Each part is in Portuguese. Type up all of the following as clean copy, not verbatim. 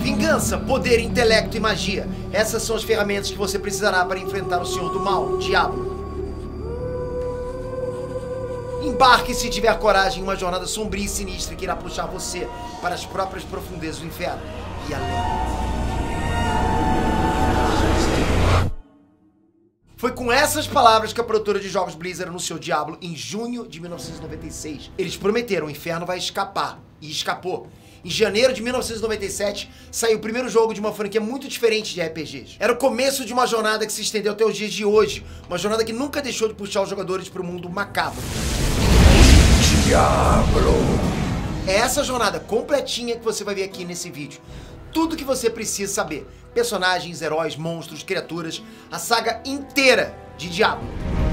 Vingança, poder, intelecto e magia. Essas são as ferramentas que você precisará para enfrentar o Senhor do Mal, Diablo. Embarque se tiver coragem em uma jornada sombria e sinistra que irá puxar você para as próprias profundezas do inferno e além. Foi com essas palavras que a produtora de jogos Blizzard anunciou Diablo em junho de 1996. Eles prometeram, o inferno vai escapar, e escapou. Em janeiro de 1997, saiu o primeiro jogo de uma franquia muito diferente de RPGs. Era o começo de uma jornada que se estendeu até os dias de hoje. Uma jornada que nunca deixou de puxar os jogadores para o mundo macabro. Diablo. É essa jornada completinha que você vai ver aqui nesse vídeo. Tudo que você precisa saber. Personagens, heróis, monstros, criaturas. A saga inteira de Diablo.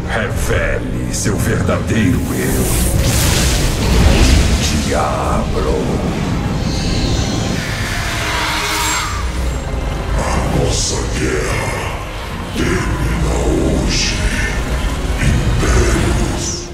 Revele seu verdadeiro eu. Diablo. A nossa guerra termina hoje. Impérios.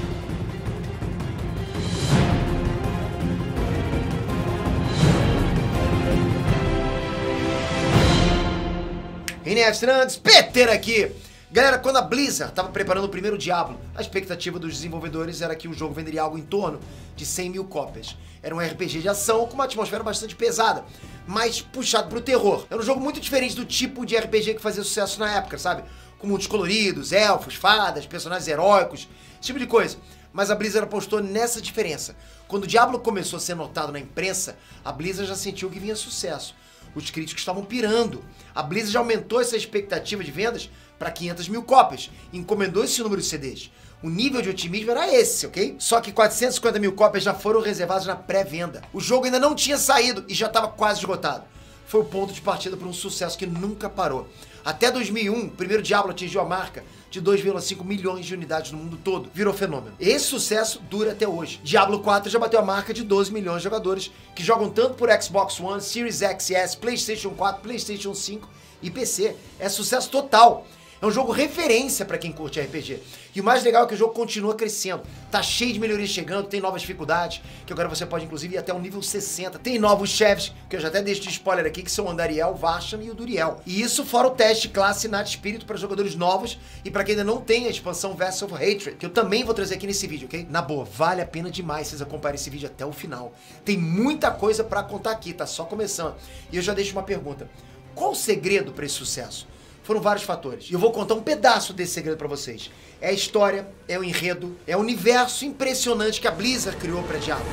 NF Strands, Peter aqui! Galera, quando a Blizzard estava preparando o primeiro Diablo, a expectativa dos desenvolvedores era que o jogo venderia algo em torno de 100 mil cópias. Era um RPG de ação com uma atmosfera bastante pesada, mas puxado pro terror. Era um jogo muito diferente do tipo de RPG que fazia sucesso na época, sabe? Com mundos coloridos, elfos, fadas, personagens heróicos, esse tipo de coisa. Mas a Blizzard apostou nessa diferença. Quando o Diablo começou a ser notado na imprensa, a Blizzard já sentiu que vinha sucesso. Os críticos estavam pirando. A Blizzard aumentou essa expectativa de vendas para 500 mil cópias e encomendou esse número de CDs. O nível de otimismo era esse, ok? Só que 450 mil cópias já foram reservadas na pré-venda. O jogo ainda não tinha saído e já estava quase esgotado. Foi o ponto de partida para um sucesso que nunca parou. Até 2001, o primeiro Diablo atingiu a marca de 2,5 milhões de unidades no mundo todo. Virou fenômeno. Esse sucesso dura até hoje. Diablo 4 já bateu a marca de 12 milhões de jogadores que jogam tanto por Xbox One, Series X e S, PlayStation 4, PlayStation 5 e PC. É sucesso total. É um jogo referência pra quem curte RPG. E o mais legal é que o jogo continua crescendo. Tá cheio de melhorias chegando, tem novas dificuldades, que agora você pode inclusive ir até o nível 60. Tem novos chefes, que eu já até deixo de spoiler aqui, que são o Andariel, o Varshan e o Duriel. E isso fora o teste classe Nat Spirit para jogadores novos e pra quem ainda não tem a expansão Vessel of Hatred, que eu também vou trazer aqui nesse vídeo, ok? Na boa, vale a pena demais vocês acompanharem esse vídeo até o final. Tem muita coisa pra contar aqui, tá só começando. E eu já deixo uma pergunta. Qual o segredo pra esse sucesso? Foram vários fatores. E eu vou contar um pedaço desse segredo pra vocês. É a história, é o enredo, é o universo impressionante que a Blizzard criou pra Diablo.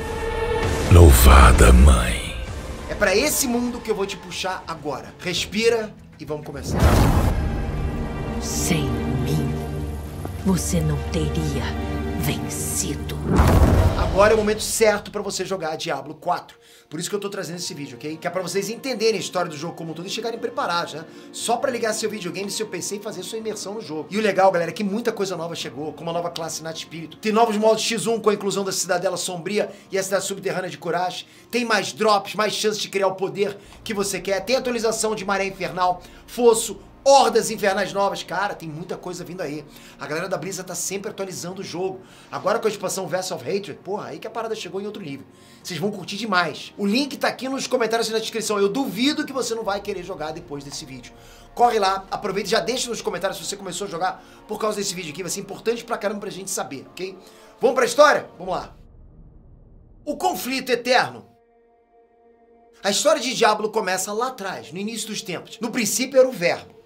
Louvada Mãe. É pra esse mundo que eu vou te puxar agora. Respira e vamos começar. Sem mim, você não teria vencido. Agora é o momento certo pra você jogar Diablo 4. Por isso que eu tô trazendo esse vídeo, ok? Que é pra vocês entenderem a história do jogo como um todo e chegarem preparados, né? Só pra ligar seu videogame, seu PC e fazer sua imersão no jogo. E o legal, galera, é que muita coisa nova chegou, como a nova classe Nat Espírito. Tem novos modos X1 com a inclusão da Cidadela Sombria e a Cidade Subterrânea de Courage. Tem mais drops, mais chances de criar o poder que você quer. Tem atualização de Maré Infernal, Fosso, Hordas Infernais novas. Cara, tem muita coisa vindo aí. A galera da Blizzard tá sempre atualizando o jogo. Agora com a expansão Vessel of Hatred, porra, aí que a parada chegou em outro nível. Vocês vão curtir demais. O link tá aqui nos comentários e na descrição. Eu duvido que você não vai querer jogar depois desse vídeo. Corre lá, aproveita e já deixa nos comentários se você começou a jogar por causa desse vídeo aqui. Vai ser importante pra caramba pra gente saber, ok? Vamos pra história? Vamos lá. O conflito eterno. A história de Diablo começa lá atrás, no início dos tempos. No princípio era o verbo.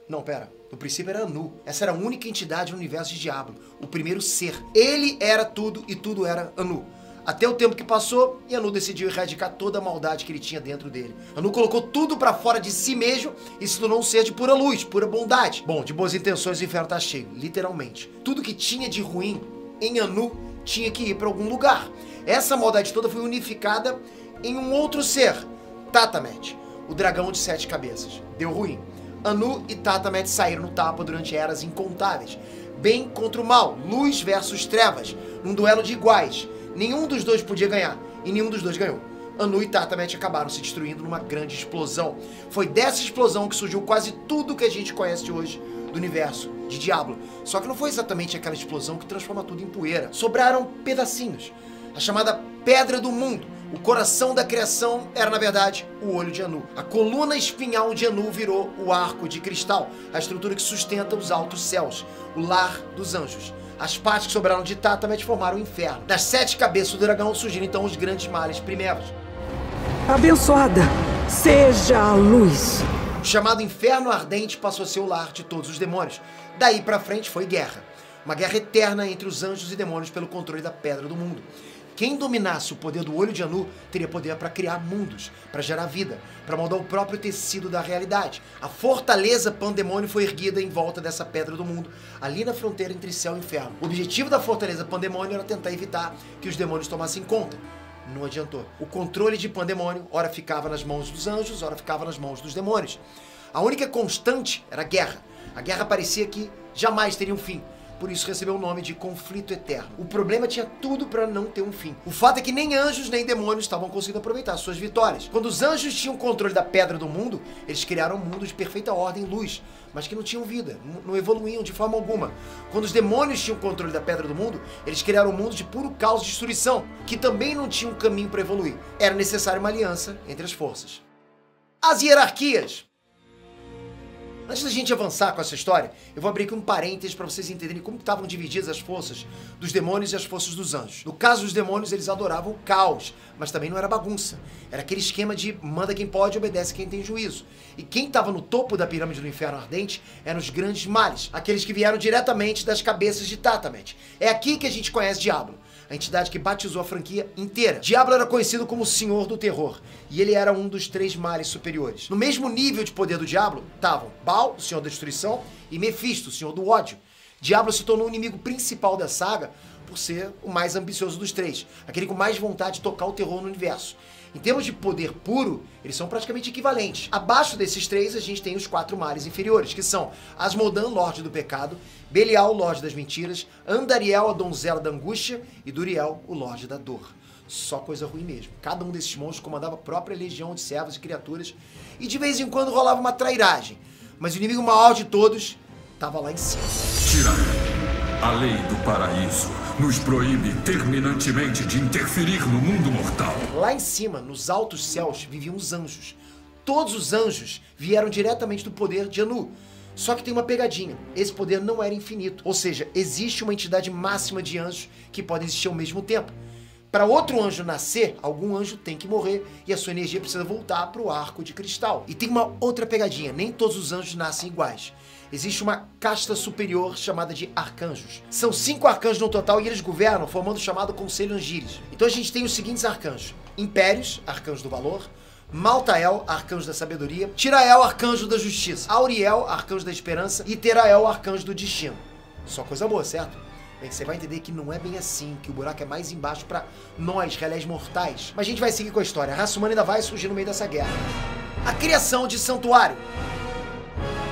Não, pera. No princípio era Anu. Essa era a única entidade no universo de Diablo. O primeiro ser. Ele era tudo e tudo era Anu. Até o tempo que passou e Anu decidiu erradicar toda a maldade que ele tinha dentro dele. Anu colocou tudo pra fora de si mesmo e se tornou um ser de pura luz, pura bondade. Bom, de boas intenções o inferno tá cheio, literalmente. Tudo que tinha de ruim em Anu tinha que ir pra algum lugar. Essa maldade toda foi unificada em um outro ser, Tatamet, o dragão de 7 cabeças. Deu ruim. Anu e Tatamet saíram no tapa durante eras incontáveis. Bem contra o mal, luz versus trevas, num duelo de iguais. Nenhum dos dois podia ganhar, e nenhum dos dois ganhou. Anu e Tatamet acabaram se destruindo numa grande explosão. Foi dessa explosão que surgiu quase tudo que a gente conhece hoje do universo de Diablo. Só que não foi exatamente aquela explosão que transforma tudo em poeira. Sobraram pedacinhos. A chamada Pedra do Mundo, O coração da criação era, na verdade, o olho de Anu. A coluna espinhal de Anu virou o arco de cristal, a estrutura que sustenta os altos céus, o lar dos anjos. As partes que sobraram de Tatamet formaram o inferno. Das 7 cabeças do dragão surgiram então os grandes males primeiros. Abençoada seja a luz. O chamado Inferno Ardente passou a ser o lar de todos os demônios. Daí pra frente foi guerra. Uma guerra eterna entre os anjos e demônios pelo controle da Pedra do Mundo. Quem dominasse o poder do olho de Anu teria poder para criar mundos, para gerar vida, para moldar o próprio tecido da realidade. A fortaleza Pandemônio foi erguida em volta dessa Pedra do Mundo, ali na fronteira entre céu e inferno. O objetivo da fortaleza Pandemônio era tentar evitar que os demônios tomassem conta. Não adiantou. O controle de Pandemônio, ora ficava nas mãos dos anjos, ora ficava nas mãos dos demônios. A única constante era a guerra. A guerra parecia que jamais teria um fim. Por isso recebeu o nome de conflito eterno. O problema tinha tudo para não ter um fim. O fato é que nem anjos nem demônios estavam conseguindo aproveitar suas vitórias. Quando os anjos tinham controle da Pedra do Mundo, eles criaram um mundo de perfeita ordem e luz, mas que não tinham vida, não evoluíam de forma alguma. Quando os demônios tinham controle da Pedra do Mundo, eles criaram um mundo de puro caos e destruição, que também não tinha um caminho para evoluir. Era necessária uma aliança entre as forças. As hierarquias. Antes da gente avançar com essa história, eu vou abrir aqui um parênteses para vocês entenderem como estavam divididas as forças dos demônios e as forças dos anjos. No caso dos demônios, eles adoravam o caos, mas também não era bagunça. Era aquele esquema de manda quem pode, obedece quem tem juízo. E quem estava no topo da pirâmide do Inferno Ardente eram os grandes males, aqueles que vieram diretamente das cabeças de Tatamet. É aqui que a gente conhece Diablo, a entidade que batizou a franquia inteira. Diablo era conhecido como o Senhor do Terror, e ele era um dos 3 males superiores. No mesmo nível de poder do Diablo, estavam Baal, o Senhor da Destruição, e Mefisto, o Senhor do Ódio. Diablo se tornou o inimigo principal da saga por ser o mais ambicioso dos 3, aquele com mais vontade de tocar o terror no universo. Em termos de poder puro, eles são praticamente equivalentes. Abaixo desses 3, a gente tem os 4 males inferiores, que são Asmodan, Lorde do Pecado, Belial, Lorde das Mentiras, Andariel, a Donzela da Angústia, e Duriel, o Lorde da Dor. Só coisa ruim mesmo. Cada um desses monstros comandava a própria legião de servos e criaturas, e de vez em quando rolava uma trairagem. Mas o inimigo maior de todos estava lá em cima. Tirana, a lei do paraíso nos proíbe terminantemente de interferir no mundo mortal. Lá em cima, nos altos céus, viviam os anjos. Todos os anjos vieram diretamente do poder de Anu. Só que tem uma pegadinha. Esse poder não era infinito. Ou seja, existe uma entidade máxima de anjos que podem existir ao mesmo tempo. Para outro anjo nascer, algum anjo tem que morrer e a sua energia precisa voltar para o arco de cristal. E tem uma outra pegadinha. Nem todos os anjos nascem iguais. Existe uma casta superior chamada de arcanjos. São 5 arcanjos no total e eles governam formando o chamado Conselho Angiris. Então a gente tem os seguintes arcanjos. Impérios, arcanjo do valor. Maltael, arcanjo da sabedoria. Tirael, arcanjo da justiça. Auriel, arcanjo da esperança. E Terael, arcanjo do destino. Só coisa boa, certo? Bem, você vai entender que não é bem assim, que o buraco é mais embaixo para nós, relés mortais. Mas a gente vai seguir com a história. A raça humana ainda vai surgir no meio dessa guerra. A criação de santuário.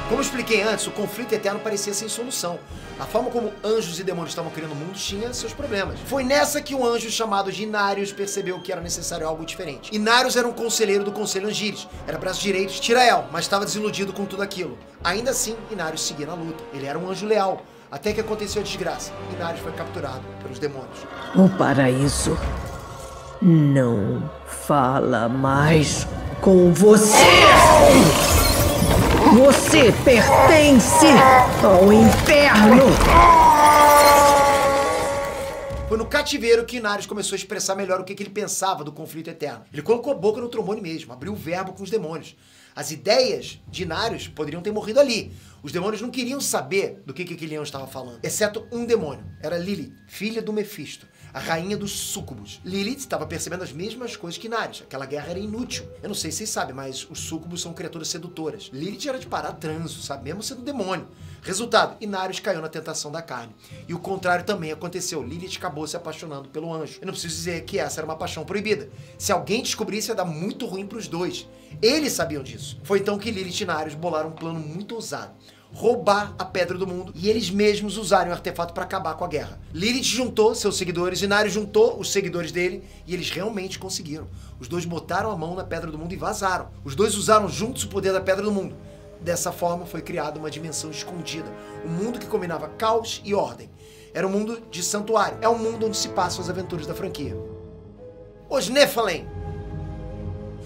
Como eu expliquei antes, o conflito eterno parecia sem solução. A forma como anjos e demônios estavam criando o mundo tinha seus problemas. Foi nessa que um anjo chamado de Inarius percebeu que era necessário algo diferente. Inarius era um conselheiro do Conselho Angiris, era braço direito de Tirael, mas estava desiludido com tudo aquilo. Ainda assim, Inarius seguia na luta. Ele era um anjo leal, até que aconteceu a desgraça. Inarius foi capturado pelos demônios. O paraíso não fala mais com você. Você pertence ao inferno! Foi no cativeiro que Inarius começou a expressar melhor o que ele pensava do conflito eterno. Ele colocou a boca no trombone mesmo, abriu o verbo com os demônios. As ideias de Inarius poderiam ter morrido ali. Os demônios não queriam saber do que aquele anjo estava falando. Exceto um demônio. Era Lilith, filha do Mefisto, a rainha dos súcubos. Lilith estava percebendo as mesmas coisas que Inarius. Aquela guerra era inútil. Eu não sei se vocês sabem, mas os súcubos são criaturas sedutoras. Lilith era de parar transo, sabe? Mesmo sendo demônio. Resultado, Inarius caiu na tentação da carne. E o contrário também aconteceu. Lilith acabou se apaixonando pelo anjo. Eu não preciso dizer que essa era uma paixão proibida. Se alguém descobrisse, ia dar muito ruim para os dois. Eles sabiam disso. Foi então que Lilith e Inarius bolaram um plano muito ousado. Roubar a Pedra do Mundo e eles mesmos usarem o artefato para acabar com a guerra. Lilith juntou seus seguidores, Inarius juntou os seguidores dele e eles realmente conseguiram. Os dois botaram a mão na Pedra do Mundo e vazaram. Os dois usaram juntos o poder da Pedra do Mundo. Dessa forma foi criada uma dimensão escondida, um mundo que combinava caos e ordem. Era um mundo de santuário, é um mundo onde se passam as aventuras da franquia. Os Nephilim.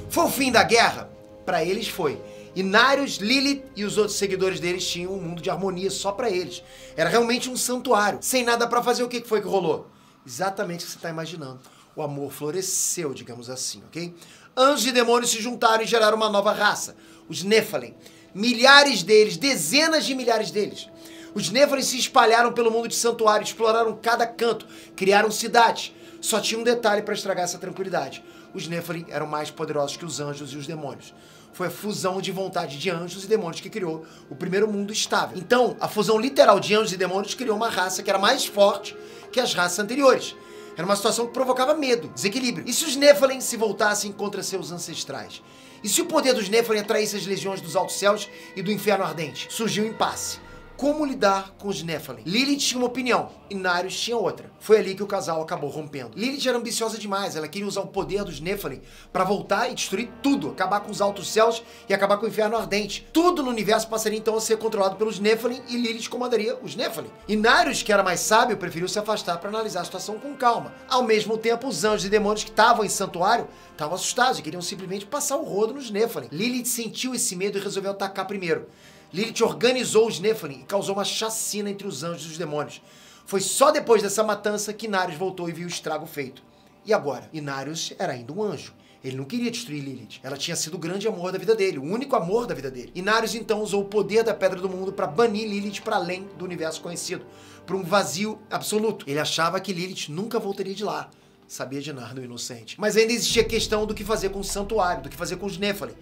Foi o fim da guerra? Pra eles foi. Inarius, Lilith e os outros seguidores deles tinham um mundo de harmonia só pra eles. Era realmente um santuário, sem nada pra fazer. O que foi que rolou? Exatamente o que você tá imaginando. O amor floresceu, digamos assim, ok? Anjos e demônios se juntaram e geraram uma nova raça, os Nephilim. Milhares deles, dezenas de milhares deles. Os Nephilim se espalharam pelo mundo de santuário, exploraram cada canto, criaram cidades. Só tinha um detalhe para estragar essa tranquilidade. Os Nephilim eram mais poderosos que os anjos e os demônios. Foi a fusão de vontade de anjos e demônios que criou o primeiro mundo estável. Então, a fusão literal de anjos e demônios criou uma raça que era mais forte que as raças anteriores. Era uma situação que provocava medo, desequilíbrio. E se os Nephilim se voltassem contra seus ancestrais? E se o poder dos Nephilim atraísse as legiões dos altos céus e do inferno ardente? Surgiu um impasse. Como lidar com os Nephilim? Lilith tinha uma opinião, Inarius tinha outra. Foi ali que o casal acabou rompendo. Lilith era ambiciosa demais, ela queria usar o poder dos Nephilim para voltar e destruir tudo, acabar com os altos céus e acabar com o inferno ardente. Tudo no universo passaria então a ser controlado pelos Nephilim e Lilith comandaria os Nephilim. Inarius, que era mais sábio, preferiu se afastar para analisar a situação com calma. Ao mesmo tempo, os anjos e demônios que estavam em santuário estavam assustados e queriam simplesmente passar o rodo nos Nephilim. Lilith sentiu esse medo e resolveu atacar primeiro. Lilith organizou os Nephilim e causou uma chacina entre os anjos e os demônios. Foi só depois dessa matança que Inarius voltou e viu o estrago feito. E agora? Inarius era ainda um anjo. Ele não queria destruir Lilith. Ela tinha sido o grande amor da vida dele, o único amor da vida dele. Inarius então usou o poder da Pedra do Mundo para banir Lilith para além do universo conhecido, para um vazio absoluto. Ele achava que Lilith nunca voltaria de lá. Sabia de nada, o inocente. Mas ainda existia a questão do que fazer com o santuário, do que fazer com os Nephilim.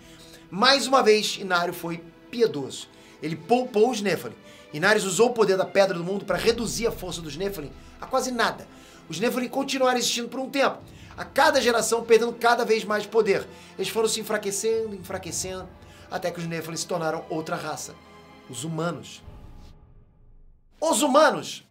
Mais uma vez, Inarius foi piedoso. Ele poupou os Nephilim. Inarius usou o poder da Pedra do Mundo para reduzir a força dos Nephilim a quase nada. Os Nephilim continuaram existindo por um tempo, a cada geração perdendo cada vez mais poder. Eles foram se enfraquecendo, enfraquecendo, até que os Nephilim se tornaram outra raça, os humanos. Os humanos!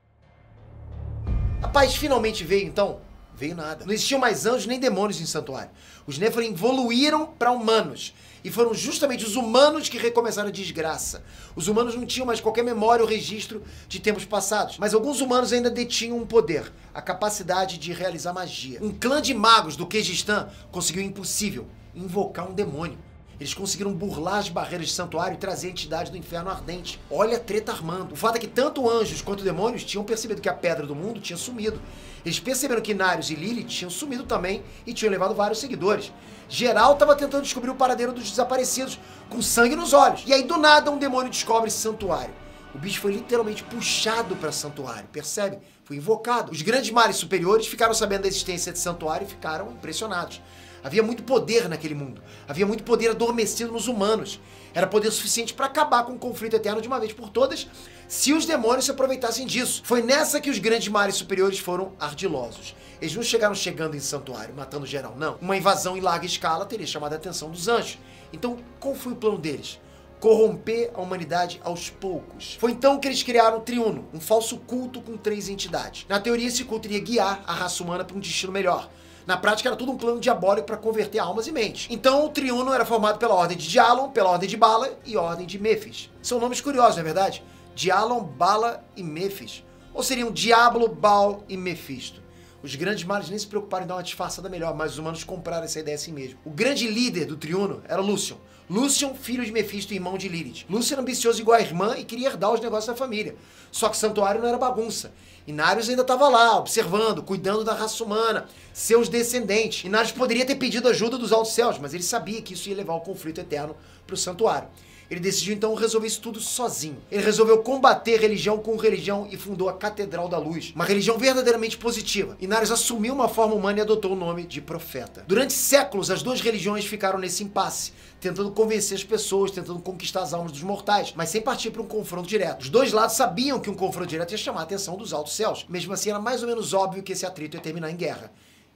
A paz finalmente veio então? Veio nada. Não existiam mais anjos nem demônios em santuário. Os Nephilim evoluíram para humanos. E foram justamente os humanos que recomeçaram a desgraça. Os humanos não tinham mais qualquer memória ou registro de tempos passados. Mas alguns humanos ainda detinham um poder, a capacidade de realizar magia. Um clã de magos do Kyrgyzstan conseguiu o impossível, invocar um demônio. Eles conseguiram burlar as barreiras de santuário e trazer a entidade do inferno ardente. Olha a treta armando. O fato é que tanto anjos quanto demônios tinham percebido que a Pedra do Mundo tinha sumido. Eles perceberam que Inarius e Lilith tinham sumido também e tinham levado vários seguidores. Geral estava tentando descobrir o paradeiro dos desaparecidos, com sangue nos olhos. E aí, do nada, um demônio descobre esse santuário. O bicho foi literalmente puxado para santuário, percebe? Foi invocado. Os grandes mares superiores ficaram sabendo da existência de santuário e ficaram impressionados. Havia muito poder naquele mundo. Havia muito poder adormecido nos humanos. Era poder suficiente para acabar com o conflito eterno de uma vez por todas, se os demônios se aproveitassem disso. Foi nessa que os grandes mares superiores foram ardilosos. Eles não chegaram chegando em santuário, matando geral, não. Uma invasão em larga escala teria chamado a atenção dos anjos. Então, qual foi o plano deles? Corromper a humanidade aos poucos. Foi então que eles criaram o Triuno, um falso culto com 3 entidades. Na teoria, esse culto iria guiar a raça humana para um destino melhor. Na prática, era tudo um plano diabólico para converter almas e mentes. Então, o Triuno era formado pela Ordem de Djalon, pela Ordem de Bala e Ordem de Mephis. São nomes curiosos, não é verdade? Djalon, Bala e Mephis. Ou seriam Diablo, Baal e Mefisto. Os grandes males nem se preocuparam em dar uma disfarçada melhor, mas os humanos compraram essa ideia assim mesmo. O grande líder do Triuno era Lucian. Lucian, filho de Mefisto e irmão de Lilith. Lucian era ambicioso igual a irmã e queria herdar os negócios da família. Só que o santuário não era bagunça. Inarius ainda estava lá, observando, cuidando da raça humana, seus descendentes. Inarius poderia ter pedido ajuda dos altos céus, mas ele sabia que isso ia levar ao conflito eterno para o santuário. Ele decidiu então resolver isso tudo sozinho. Ele resolveu combater religião com religião e fundou a Catedral da Luz, uma religião verdadeiramente positiva. Inarius assumiu uma forma humana e adotou o nome de profeta. Durante séculos, as duas religiões ficaram nesse impasse, tentando convencer as pessoas, tentando conquistar as almas dos mortais, mas sem partir para um confronto direto. Os dois lados sabiam que um confronto direto ia chamar a atenção dos altos céus. Mesmo assim, era mais ou menos óbvio que esse atrito ia terminar em guerra.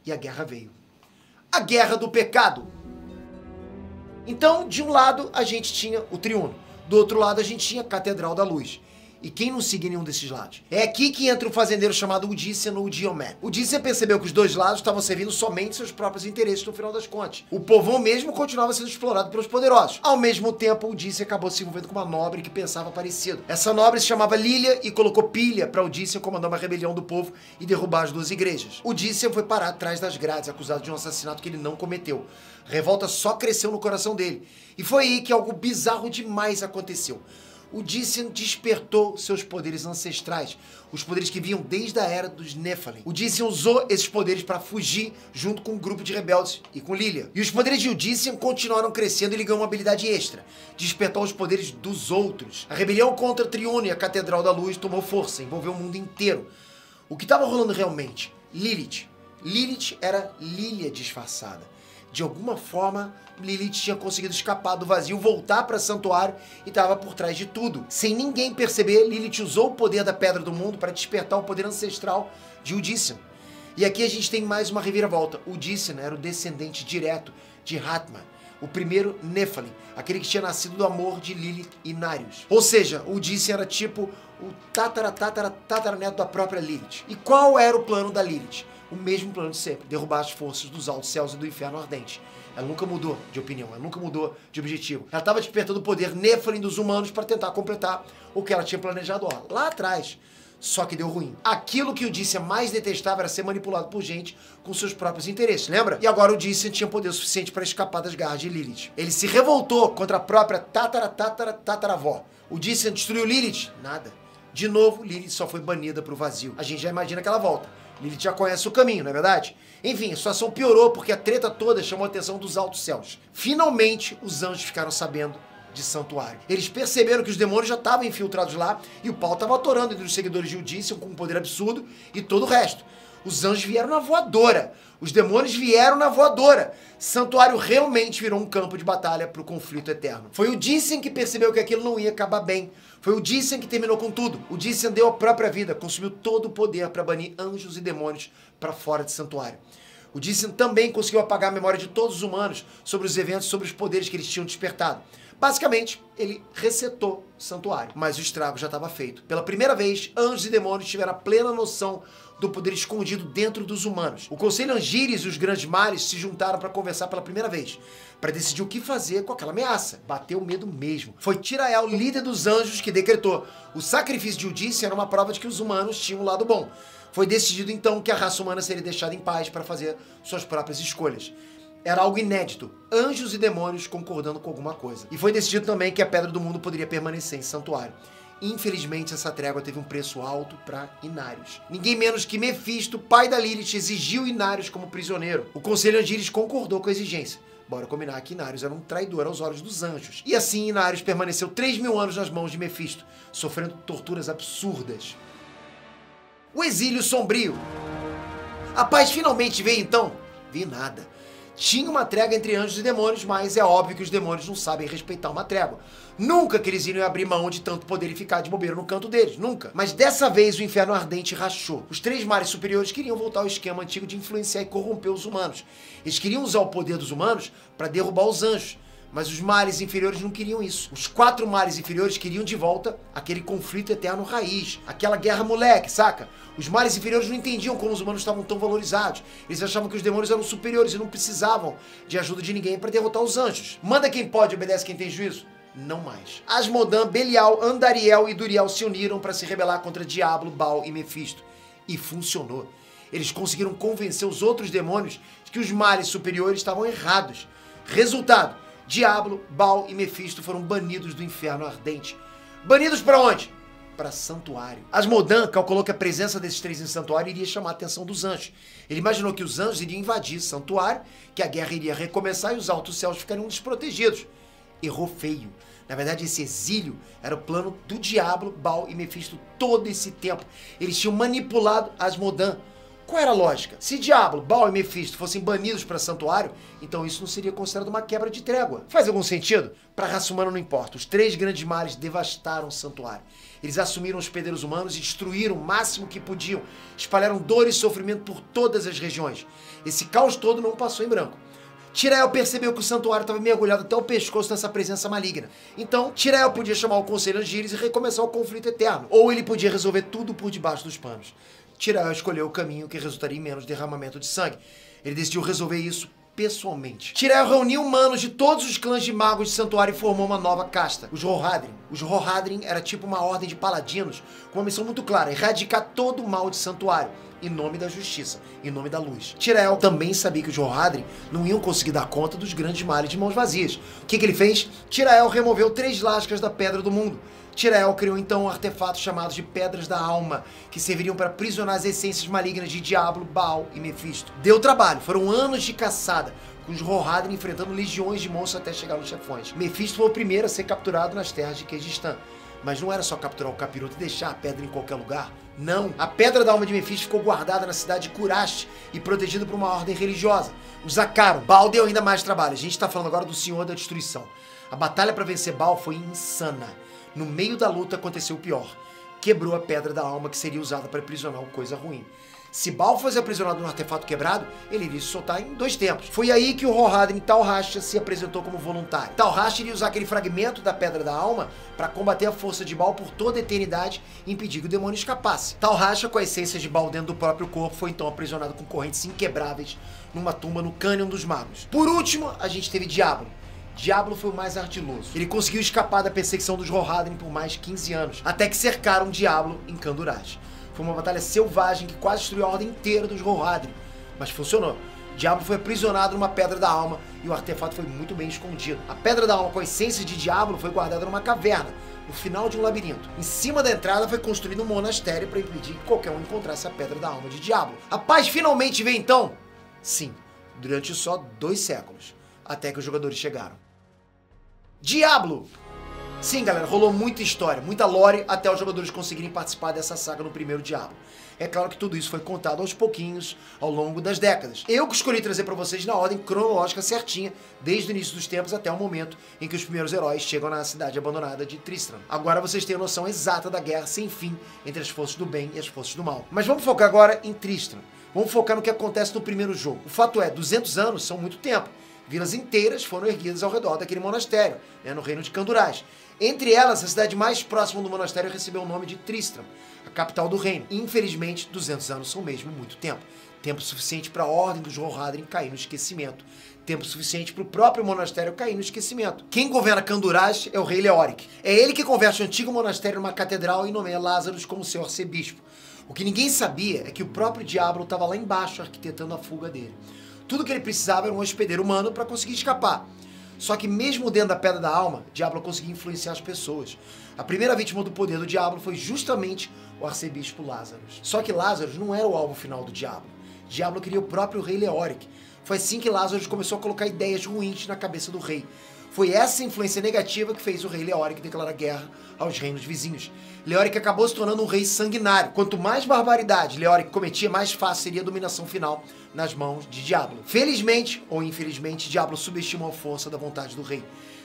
E a guerra veio. A Guerra do Pecado. Então, de um lado, a gente tinha o Triuno. Do outro lado, a gente tinha a Catedral da Luz. E quem não seguia nenhum desses lados? É aqui que entra o fazendeiro chamado Udician ou Diomed. Udician percebeu que os dois lados estavam servindo somente seus próprios interesses no final das contas. O povão mesmo continuava sendo explorado pelos poderosos. Ao mesmo tempo, Udician acabou se envolvendo com uma nobre que pensava parecido. Essa nobre se chamava Lilia e colocou pilha para Udician comandar uma rebelião do povo e derrubar as duas igrejas. Udician foi parar atrás das grades, acusado de um assassinato que ele não cometeu. A revolta só cresceu no coração dele. E foi aí que algo bizarro demais aconteceu. Udician despertou seus poderes ancestrais, os poderes que vinham desde a era dos Nephilim. Udician usou esses poderes para fugir junto com um grupo de rebeldes e com Lilia. E os poderes de Udician continuaram crescendo e ele ganhou uma habilidade extra: despertar os poderes dos outros. A rebelião contra Triune e a Catedral da Luz tomou força, envolveu o mundo inteiro. O que estava rolando realmente? Lilith. Lilith era Lilia disfarçada. De alguma forma, Lilith tinha conseguido escapar do vazio, voltar para o santuário e estava por trás de tudo. Sem ninguém perceber, Lilith usou o poder da Pedra do Mundo para despertar o poder ancestral de Udician. E aqui a gente tem mais uma reviravolta. Udician era o descendente direto de Hatman, o primeiro Nephilim, aquele que tinha nascido do amor de Lilith e Narius. Ou seja, Udician era tipo o tataraneto da própria Lilith. E qual era o plano da Lilith? O mesmo plano de sempre: derrubar as forças dos altos céus e do inferno ardente. Ela nunca mudou de opinião, ela nunca mudou de objetivo. Ela estava despertando o poder Nephilim dos humanos para tentar completar o que ela tinha planejado lá atrás. Só que deu ruim. Aquilo que o Udician mais detestava era ser manipulado por gente com seus próprios interesses, lembra? E agora o Udician tinha poder suficiente para escapar das garras de Lilith. Ele se revoltou contra a própria tataravó. O Udician destruiu Lilith? Nada. De novo, Lilith só foi banida para o vazio. A gente já imagina que ela volta. Lilith já conhece o caminho, não é verdade? Enfim, a situação piorou porque a treta toda chamou a atenção dos altos céus. Finalmente, os anjos ficaram sabendo de santuário. Eles perceberam que os demônios já estavam infiltrados lá e o pau estava atorando entre os seguidores de Udician com um poder absurdo e todo o resto. Os anjos vieram na voadora. Os demônios vieram na voadora. Santuário realmente virou um campo de batalha para o conflito eterno. Foi o Udician que percebeu que aquilo não ia acabar bem. Foi o Udician que terminou com tudo. O Udician deu a própria vida, consumiu todo o poder para banir anjos e demônios para fora de santuário. O Udician também conseguiu apagar a memória de todos os humanos sobre os eventos, sobre os poderes que eles tinham despertado. Basicamente, ele resetou o santuário, mas o estrago já estava feito. Pela primeira vez, anjos e demônios tiveram a plena noção do poder escondido dentro dos humanos. O Conselho Angiris e os Grandes Males se juntaram para conversar pela primeira vez, para decidir o que fazer com aquela ameaça. Bateu medo mesmo. Foi Tirael, líder dos anjos, que decretou: o sacrifício de Udician era uma prova de que os humanos tinham um lado bom. Foi decidido então que a raça humana seria deixada em paz para fazer suas próprias escolhas. Era algo inédito, anjos e demônios concordando com alguma coisa. E foi decidido também que a Pedra do Mundo poderia permanecer em santuário. Infelizmente, essa trégua teve um preço alto para Inarius. Ninguém menos que Mefisto, pai da Lilith, exigiu Inarius como prisioneiro. O Conselho Angiris concordou com a exigência. Bora combinar que Inarius era um traidor aos olhos dos anjos. E assim, Inarius permaneceu 3.000 anos nas mãos de Mefisto, sofrendo torturas absurdas. O exílio sombrio. A paz finalmente veio então? Vi nada. Tinha uma trégua entre anjos e demônios, mas é óbvio que os demônios não sabem respeitar uma trégua. Nunca que eles iriam abrir mão de tanto poder e ficar de bobeira no canto deles, nunca. Mas dessa vez o inferno ardente rachou. Os três mares superiores queriam voltar ao esquema antigo de influenciar e corromper os humanos. Eles queriam usar o poder dos humanos para derrubar os anjos. Mas os mares inferiores não queriam isso. Os 4 mares inferiores queriam de volta aquele conflito eterno raiz. Aquela guerra moleque, saca? Os mares inferiores não entendiam como os humanos estavam tão valorizados. Eles achavam que os demônios eram superiores e não precisavam de ajuda de ninguém para derrotar os anjos. Manda quem pode, obedece quem tem juízo. Não mais. Asmodã, Belial, Andariel e Duriel se uniram para se rebelar contra Diablo, Baal e Mefisto. E funcionou. Eles conseguiram convencer os outros demônios de que os mares superiores estavam errados. Resultado: Diablo, Baal e Mefisto foram banidos do inferno ardente. Banidos para onde? Para santuário. Asmodã calculou que a presença desses três em santuário iria chamar a atenção dos anjos. Ele imaginou que os anjos iriam invadir santuário, que a guerra iria recomeçar e os altos céus ficariam desprotegidos. Errou feio. Na verdade, esse exílio era o plano do Diablo, Baal e Mefisto todo esse tempo. Eles tinham manipulado Asmodã. Qual era a lógica? Se Diablo, Baal e Mefisto fossem banidos para santuário, então isso não seria considerado uma quebra de trégua. Faz algum sentido? Para a raça humana não importa. Os três grandes males devastaram o santuário. Eles assumiram os poderes humanos e destruíram o máximo que podiam. Espalharam dor e sofrimento por todas as regiões. Esse caos todo não passou em branco. Tirael percebeu que o santuário estava mergulhado até o pescoço nessa presença maligna. Então, Tirael podia chamar o Conselho Angiris e recomeçar o conflito eterno. Ou ele podia resolver tudo por debaixo dos panos. Tirael escolheu o caminho que resultaria em menos derramamento de sangue. Ele decidiu resolver isso pessoalmente. Tirael reuniu humanos de todos os clãs de magos de santuário e formou uma nova casta, os Rohadrim. Os Rohadrim era tipo uma ordem de paladinos com uma missão muito clara: erradicar todo o mal de santuário, em nome da justiça, em nome da luz. Tirael também sabia que os Rohadrim não iam conseguir dar conta dos grandes males de mãos vazias. O que ele fez? Tirael removeu 3 lascas da Pedra do Mundo. Tirael criou então um artefato chamado de Pedras da Alma, que serviriam para aprisionar as essências malignas de Diablo, Baal e Mefisto. Deu trabalho, foram anos de caçada, com os Rohadrim enfrentando legiões de monstros até chegar nos chefões. Mefisto foi o primeiro a ser capturado nas terras de Kyrgyzstan. Mas não era só capturar o capiroto e deixar a pedra em qualquer lugar. Não. A Pedra da Alma de Mefisto ficou guardada na cidade de Kurash e protegida por uma ordem religiosa. Os Zakaron. Baal deu ainda mais trabalho. A gente está falando agora do Senhor da Destruição. A batalha para vencer Baal foi insana. No meio da luta aconteceu o pior. Quebrou a Pedra da Alma que seria usada para aprisionar uma coisa ruim. Se Baal fosse aprisionado num artefato quebrado, ele iria se soltar em 2 tempos. Foi aí que o Rohadrim Tal-Rasha se apresentou como voluntário. Tal-Rasha iria usar aquele fragmento da Pedra da Alma para combater a força de Baal por toda a eternidade e impedir que o demônio escapasse. Tal-Rasha, com a essência de Baal dentro do próprio corpo, foi então aprisionado com correntes inquebráveis numa tumba no Cânion dos Magos. Por último, a gente teve Diablo. Diablo foi o mais ardiloso. Ele conseguiu escapar da perseguição dos Rohadrim por mais de 15 anos, até que cercaram Diablo em Kanduraj. Foi uma batalha selvagem que quase destruiu a ordem inteira dos Rohadrim, mas funcionou. Diablo foi aprisionado numa Pedra da Alma e o artefato foi muito bem escondido. A Pedra da Alma com a essência de Diablo foi guardada numa caverna, no final de um labirinto. Em cima da entrada foi construído um monastério para impedir que qualquer um encontrasse a Pedra da Alma de Diablo. A paz finalmente veio então? Sim, durante só 2 séculos, até que os jogadores chegaram. Diablo! Sim, galera, rolou muita história, muita lore até os jogadores conseguirem participar dessa saga no primeiro Diablo. É claro que tudo isso foi contado aos pouquinhos, ao longo das décadas. Eu que escolhi trazer pra vocês na ordem cronológica certinha, desde o início dos tempos até o momento em que os primeiros heróis chegam na cidade abandonada de Tristram. Agora vocês têm a noção exata da guerra sem fim entre as forças do bem e as forças do mal. Mas vamos focar agora em Tristram. Vamos focar no que acontece no primeiro jogo. O fato é, 200 anos são muito tempo. Vilas inteiras foram erguidas ao redor daquele monastério, no reino de Kanduraj. Entre elas, a cidade mais próxima do monastério recebeu o nome de Tristram, a capital do reino. Infelizmente, 200 anos são mesmo muito tempo. Tempo suficiente para a ordem dos Rohadrim cair no esquecimento. Tempo suficiente para o próprio monastério cair no esquecimento. Quem governa Kanduraj é o rei Leoric. É ele que converte o antigo monastério numa catedral e nomeia Lazarus como seu arcebispo. O que ninguém sabia é que o próprio Diablo estava lá embaixo arquitetando a fuga dele. Tudo que ele precisava era um hospedeiro humano para conseguir escapar. Só que mesmo dentro da Pedra da Alma, Diablo conseguia influenciar as pessoas. A primeira vítima do poder do Diablo foi justamente o arcebispo Lazarus. Só que Lazarus não era o alvo final do Diablo. Diablo queria o próprio rei Leoric. Foi assim que Lazarus começou a colocar ideias ruins na cabeça do rei. Foi essa influência negativa que fez o rei Leoric declarar guerra aos reinos vizinhos. Leoric acabou se tornando um rei sanguinário. Quanto mais barbaridade Leoric cometia, mais fácil seria a dominação final nas mãos de Diablo. Felizmente, ou infelizmente, Diablo subestimou a força da vontade do rei.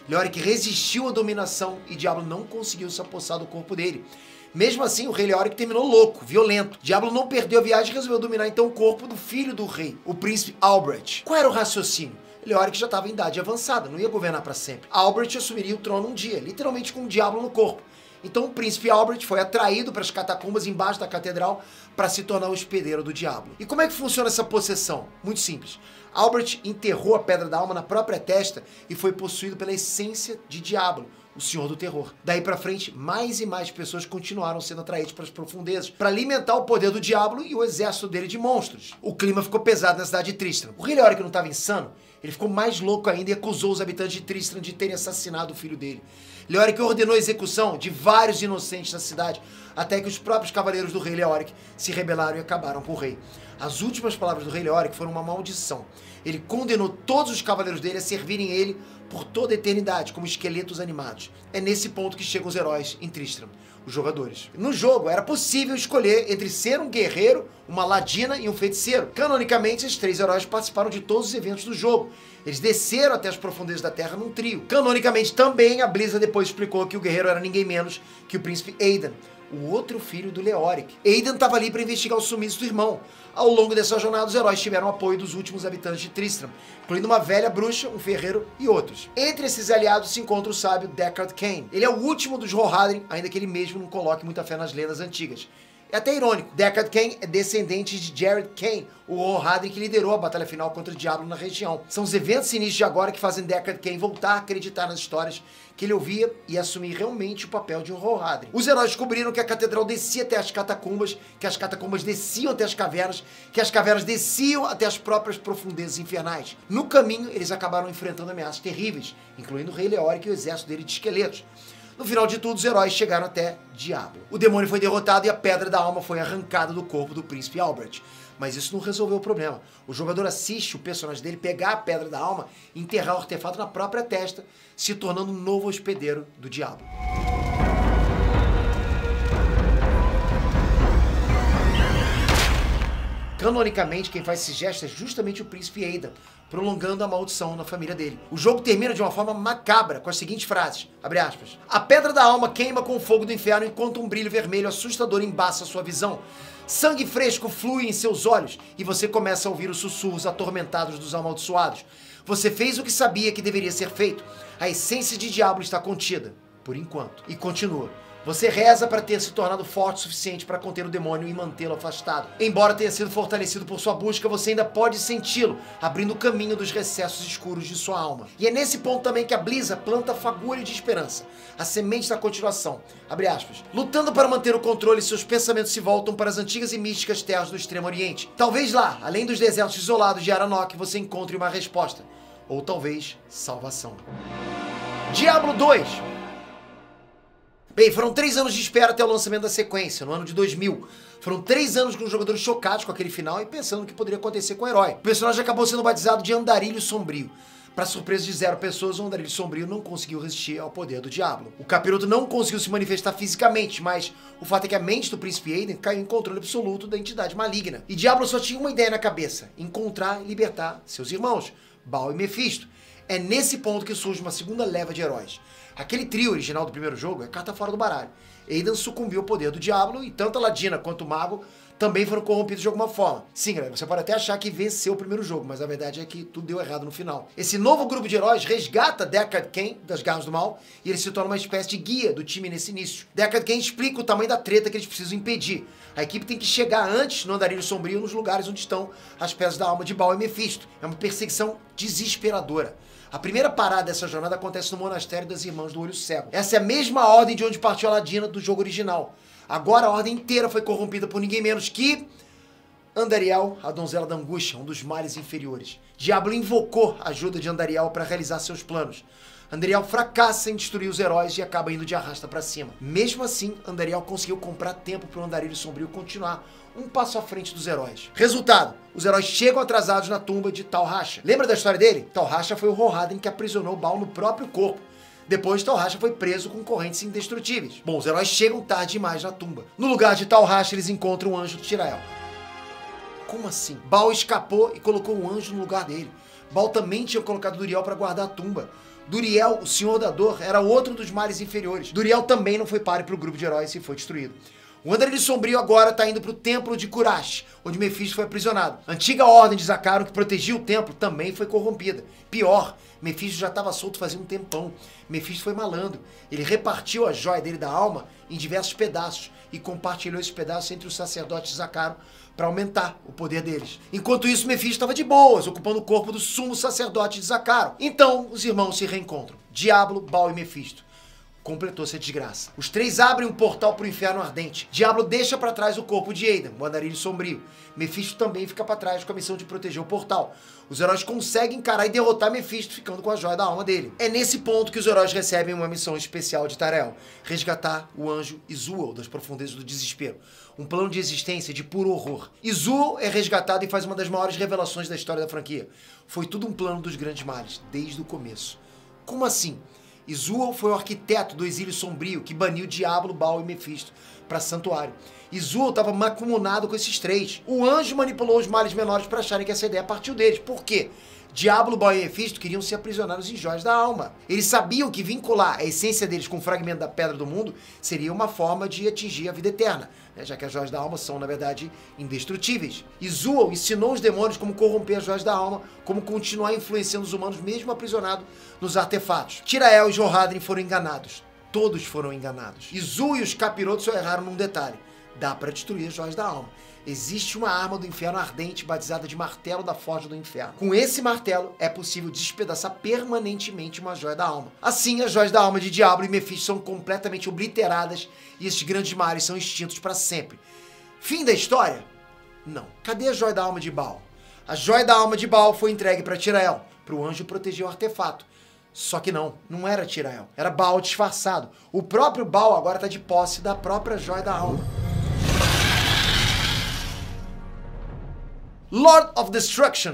Leoric resistiu à dominação e Diablo não conseguiu se apossar do corpo dele. Mesmo assim, o rei Leoric terminou louco, violento. Diablo não perdeu a viagem e resolveu dominar então o corpo do filho do rei, o príncipe Albrecht. Qual era o raciocínio? Leoric já estava em idade avançada, não ia governar para sempre. Albrecht assumiria o trono um dia, literalmente com um diabo no corpo. Então o príncipe Albrecht foi atraído para as catacumbas embaixo da catedral para se tornar o hospedeiro do diabo. E como é que funciona essa possessão? Muito simples. Albrecht enterrou a Pedra da Alma na própria testa e foi possuído pela essência de Diablo, o Senhor do Terror. Daí pra frente, mais e mais pessoas continuaram sendo atraídas para as profundezas, para alimentar o poder do Diablo e o exército dele de monstros. O clima ficou pesado na cidade de Tristram. O rei Leoric não estava insano? Ele ficou mais louco ainda e acusou os habitantes de Tristram de terem assassinado o filho dele. Leoric ordenou a execução de vários inocentes na cidade, até que os próprios cavaleiros do rei Leoric se rebelaram e acabaram com o rei. As últimas palavras do rei Leoric foram uma maldição. Ele condenou todos os cavaleiros dele a servirem ele por toda a eternidade, como esqueletos animados. É nesse ponto que chegam os heróis em Tristram, os jogadores. No jogo, era possível escolher entre ser um guerreiro, uma ladina e um feiticeiro. Canonicamente, esses 3 heróis participaram de todos os eventos do jogo. Eles desceram até as profundezas da Terra num trio. Canonicamente também, a Blizzard depois explicou que o guerreiro era ninguém menos que o príncipe Aidan, o outro filho do Leoric. Aidan estava ali para investigar o sumiço do irmão. Ao longo dessa jornada, os heróis tiveram apoio dos últimos habitantes de Tristram, incluindo uma velha bruxa, um ferreiro e outros. Entre esses aliados se encontra o sábio Deckard Cain. Ele é o último dos Rohirrim, ainda que ele mesmo não coloque muita fé nas lendas antigas. É até irônico, Deckard Cain é descendente de Jared Cain, o Rohirrim que liderou a batalha final contra o Diablo na região. São os eventos sinistros de agora que fazem Deckard Cain voltar a acreditar nas histórias que ele ouvia e assumir realmente o papel de um Rohirrim. Os heróis descobriram que a catedral descia até as catacumbas, que as catacumbas desciam até as cavernas, que as cavernas desciam até as próprias profundezas infernais. No caminho, eles acabaram enfrentando ameaças terríveis, incluindo o rei Leoric e o exército dele de esqueletos. No final de tudo, os heróis chegaram até Diablo. O demônio foi derrotado e a Pedra da Alma foi arrancada do corpo do príncipe Albrecht. Mas isso não resolveu o problema. O jogador assiste o personagem dele pegar a Pedra da Alma e enterrar o artefato na própria testa, se tornando um novo hospedeiro do Diablo. Canonicamente, quem faz esse gesto é justamente o príncipe Aidan, prolongando a maldição na família dele. O jogo termina de uma forma macabra, com as seguintes frases, abre aspas, a Pedra da Alma queima com o fogo do inferno enquanto um brilho vermelho assustador embaça sua visão. Sangue fresco flui em seus olhos e você começa a ouvir os sussurros atormentados dos amaldiçoados. Você fez o que sabia que deveria ser feito. A essência de Diablo está contida, por enquanto. E continua. Você reza para ter se tornado forte o suficiente para conter o demônio e mantê-lo afastado. Embora tenha sido fortalecido por sua busca, você ainda pode senti-lo, abrindo o caminho dos recessos escuros de sua alma. E é nesse ponto também que a Blizzard planta a fagulha de esperança, a semente da continuação. Abre aspas. Lutando para manter o controle, seus pensamentos se voltam para as antigas e místicas terras do Extremo Oriente. Talvez lá, além dos desertos isolados de Aranok, você encontre uma resposta. Ou talvez, salvação. Diablo 2. Bem, foram 3 anos de espera até o lançamento da sequência, no ano de 2000. Foram 3 anos com os jogadores chocados com aquele final e pensando o que poderia acontecer com o herói. O personagem acabou sendo batizado de Andarilho Sombrio. Para surpresa de 0 pessoas, o Andarilho Sombrio não conseguiu resistir ao poder do Diablo. O Capiroto não conseguiu se manifestar fisicamente, mas o fato é que a mente do príncipe Aidan caiu em controle absoluto da entidade maligna. E Diablo só tinha uma ideia na cabeça, encontrar e libertar seus irmãos, Baal e Mephisto. É nesse ponto que surge uma segunda leva de heróis. Aquele trio original do primeiro jogo é carta fora do baralho. Aidan sucumbiu ao poder do Diablo e tanto a Ladina quanto o Mago também foram corrompidos de alguma forma. Sim, galera, você pode até achar que venceu o primeiro jogo, mas a verdade é que tudo deu errado no final. Esse novo grupo de heróis resgata Deckard Cain das garras do mal e ele se torna uma espécie de guia do time nesse início. Deckard Cain explica o tamanho da treta que eles precisam impedir. A equipe tem que chegar antes no Andarilho Sombrio, nos lugares onde estão as pedras da alma de Baal e Mephisto. É uma perseguição desesperadora. A primeira parada dessa jornada acontece no Monastério das Irmãs do Olho Cego. Essa é a mesma ordem de onde partiu a Ladina do jogo original. Agora a ordem inteira foi corrompida por ninguém menos que Andariel, a donzela da angústia, um dos males inferiores. Diablo invocou a ajuda de Andariel para realizar seus planos. Andariel fracassa em destruir os heróis e acaba indo de arrasta para cima. Mesmo assim, Andariel conseguiu comprar tempo para o Andarilho Sombrio continuar um passo à frente dos heróis. Resultado, os heróis chegam atrasados na tumba de Tal Rasha. Lembra da história dele? Tal Rasha foi o Rohirrim que aprisionou Baal no próprio corpo. Depois, Tal Rasha foi preso com correntes indestrutíveis. Bom, os heróis chegam tarde demais na tumba. No lugar de Tal Rasha, eles encontram o anjo de Tirael. Como assim? Baal escapou e colocou um anjo no lugar dele. Baal também tinha colocado Duriel para guardar a tumba. Duriel, o Senhor da Dor, era outro dos males inferiores. Duriel também não foi páreo para o grupo de heróis e foi destruído. O Andarilho Sombrio agora está indo para o templo de Kurash, onde Mephisto foi aprisionado. A antiga ordem de Zacaron, que protegia o templo, também foi corrompida. Pior, Mephisto já estava solto fazia um tempão. Mephisto foi malandro. Ele repartiu a joia dele da alma em diversos pedaços e compartilhou esses pedaços entre os sacerdotes de Zacaron para aumentar o poder deles. Enquanto isso, Mephisto estava de boas, ocupando o corpo do sumo sacerdote de Zacaron. Então, os irmãos se reencontram. Diablo, Baal e Mephisto. Completou-se a desgraça. Os três abrem um portal para o inferno ardente. Diablo deixa para trás o corpo de Aidan, o Andarilho Sombrio. Mephisto também fica para trás com a missão de proteger o portal. Os heróis conseguem encarar e derrotar Mephisto, ficando com a joia da alma dele. É nesse ponto que os heróis recebem uma missão especial de Tarael: resgatar o anjo Izual das profundezas do desespero. Um plano de existência de puro horror. Izual é resgatado e faz uma das maiores revelações da história da franquia. Foi tudo um plano dos grandes males, desde o começo. Como assim? Izual foi o arquiteto do exílio sombrio que baniu Diablo, Baal e Mephisto para Santuário. Izuo estava macumunado com esses três. O anjo manipulou os males menores para acharem que essa ideia partiu deles. Por quê? Diablo, Baal e Mephisto queriam ser aprisionados em joias da alma. Eles sabiam que vincular a essência deles com o fragmento da Pedra do Mundo seria uma forma de atingir a vida eterna, né? Já que as joias da alma são, na verdade, indestrutíveis. Izuo ensinou os demônios como corromper as joias da alma, como continuar influenciando os humanos mesmo aprisionados nos artefatos. Tirael e Jorhadrin foram enganados. Todos foram enganados. Izuo e os capirotos só erraram num detalhe. Dá para destruir as joias da alma. Existe uma arma do inferno ardente batizada de Martelo da Forja do Inferno. Com esse martelo, é possível despedaçar permanentemente uma joia da alma. Assim, as joias da alma de Diablo e Mephisto são completamente obliteradas e esses grandes males são extintos para sempre. Fim da história? Não. Cadê a joia da alma de Baal? A joia da alma de Baal foi entregue para Tirael, para o anjo proteger o artefato. Só que não era Tirael. Era Baal disfarçado. O próprio Baal agora está de posse da própria joia da alma. Lord of Destruction.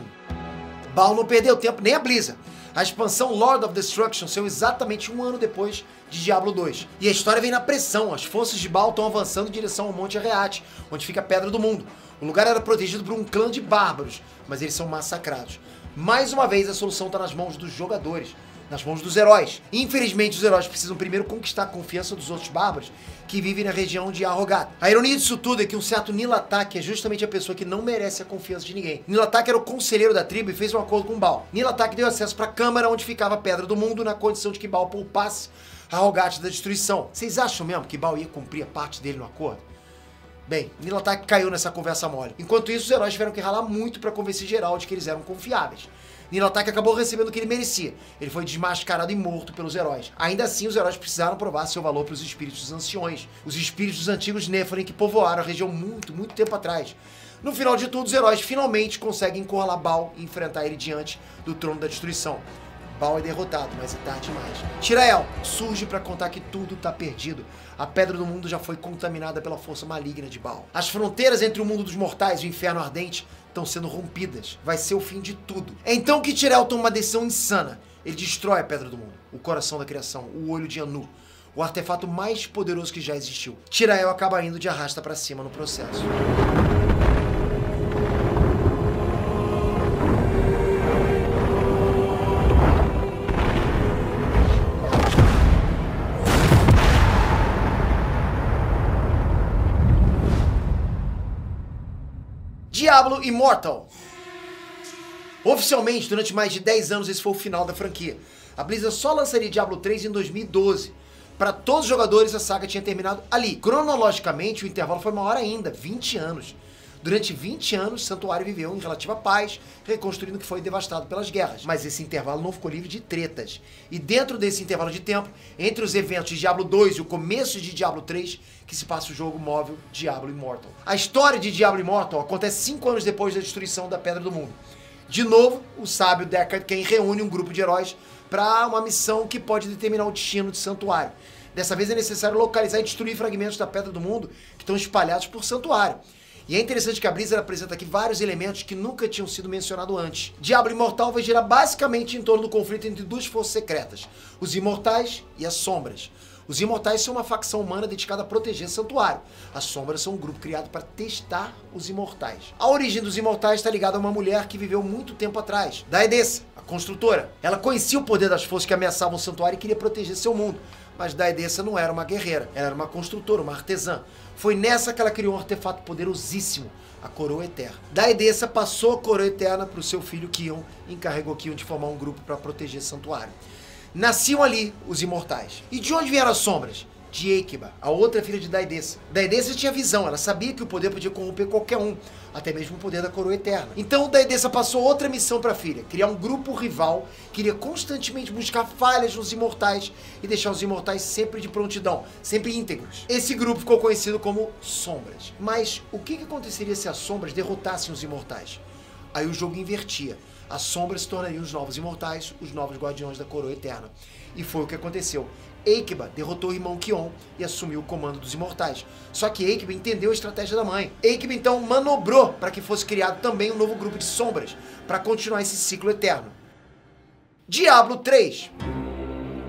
Baal não perdeu tempo, nem a Blizzard. A expansão Lord of Destruction saiu exatamente 1 ano depois de Diablo 2. E a história vem na pressão. As forças de Baal estão avançando em direção ao Monte Arreate, onde fica a Pedra do Mundo. O lugar era protegido por um clã de bárbaros, mas eles são massacrados. Mais uma vez, a solução está nas mãos dos jogadores, nas mãos dos heróis. Infelizmente, os heróis precisam primeiro conquistar a confiança dos outros bárbaros que vivem na região de Arrogat. A ironia disso tudo é que um certo Nilatak é justamente a pessoa que não merece a confiança de ninguém. Nilatak era o conselheiro da tribo e fez um acordo com Baal. Nilatak deu acesso para a câmara onde ficava a Pedra do Mundo na condição de que Baal poupasse Arrogat da destruição. Vocês acham mesmo que Baal ia cumprir a parte dele no acordo? Bem, Nilatak caiu nessa conversa mole. Enquanto isso, os heróis tiveram que ralar muito para convencer geral de que eles eram confiáveis. Nilatak acabou recebendo o que ele merecia. Ele foi desmascarado e morto pelos heróis. Ainda assim, os heróis precisaram provar seu valor para os espíritos anciões. Os espíritos antigos Nephilim que povoaram a região muito tempo atrás. No final de tudo, os heróis finalmente conseguem encurralar Baal e enfrentar ele diante do trono da destruição. Baal é derrotado, mas é tarde demais. Tirael surge para contar que tudo está perdido. A Pedra do Mundo já foi contaminada pela força maligna de Baal. As fronteiras entre o mundo dos mortais e o inferno ardente estão sendo rompidas. Vai ser o fim de tudo. É então que Tirael toma uma decisão insana. Ele destrói a Pedra do Mundo, o coração da criação, o olho de Anu, o artefato mais poderoso que já existiu. Tirael acaba indo de arrasta para cima no processo. Diablo Immortal. Oficialmente, durante mais de 10 anos, esse foi o final da franquia. A Blizzard só lançaria Diablo 3 em 2012. Para todos os jogadores, a saga tinha terminado ali. Cronologicamente, o intervalo foi maior ainda, 20 anos. Durante 20 anos, Santuário viveu em relativa paz, reconstruindo o que foi devastado pelas guerras. Mas esse intervalo não ficou livre de tretas. E dentro desse intervalo de tempo, entre os eventos de Diablo 2 e o começo de Diablo 3, que se passa o jogo móvel Diablo Immortal. A história de Diablo Immortal acontece 5 anos depois da destruição da Pedra do Mundo. De novo, o sábio Deckard Cain reúne um grupo de heróis para uma missão que pode determinar o destino de Santuário. Dessa vez é necessário localizar e destruir fragmentos da Pedra do Mundo que estão espalhados por Santuário. E é interessante que a Blizzard apresenta aqui vários elementos que nunca tinham sido mencionados antes. Diablo Immortal vai girar basicamente em torno do conflito entre duas forças secretas, os Imortais e as Sombras. Os Imortais são uma facção humana dedicada a proteger Santuário. As Sombras são um grupo criado para testar os Imortais. A origem dos Imortais está ligada a uma mulher que viveu muito tempo atrás, Daedessa, a construtora. Ela conhecia o poder das forças que ameaçavam o Santuário e queria proteger seu mundo. Mas Daedessa não era uma guerreira, ela era uma construtora, uma artesã. Foi nessa que ela criou um artefato poderosíssimo, a Coroa Eterna. Daedessa passou a Coroa Eterna para o seu filho Kion e encarregou Kion de formar um grupo para proteger Santuário. Nasciam ali os Imortais. E de onde vieram as Sombras? De Eikba, a outra filha de Daedessa. Daedessa tinha visão, ela sabia que o poder podia corromper qualquer um, até mesmo o poder da Coroa Eterna. Então Daedessa passou outra missão para a filha, criar um grupo rival que iria constantemente buscar falhas nos Imortais e deixar os Imortais sempre de prontidão, sempre íntegros. Esse grupo ficou conhecido como Sombras. Mas o que aconteceria se as Sombras derrotassem os Imortais? Aí o jogo invertia. As Sombras se tornariam os novos Imortais, os novos Guardiões da Coroa Eterna. E foi o que aconteceu. Eikba derrotou o irmão Kion e assumiu o comando dos Imortais. Só que Eikba entendeu a estratégia da mãe. Eikba então manobrou para que fosse criado também um novo grupo de Sombras, para continuar esse ciclo eterno. Diablo 3.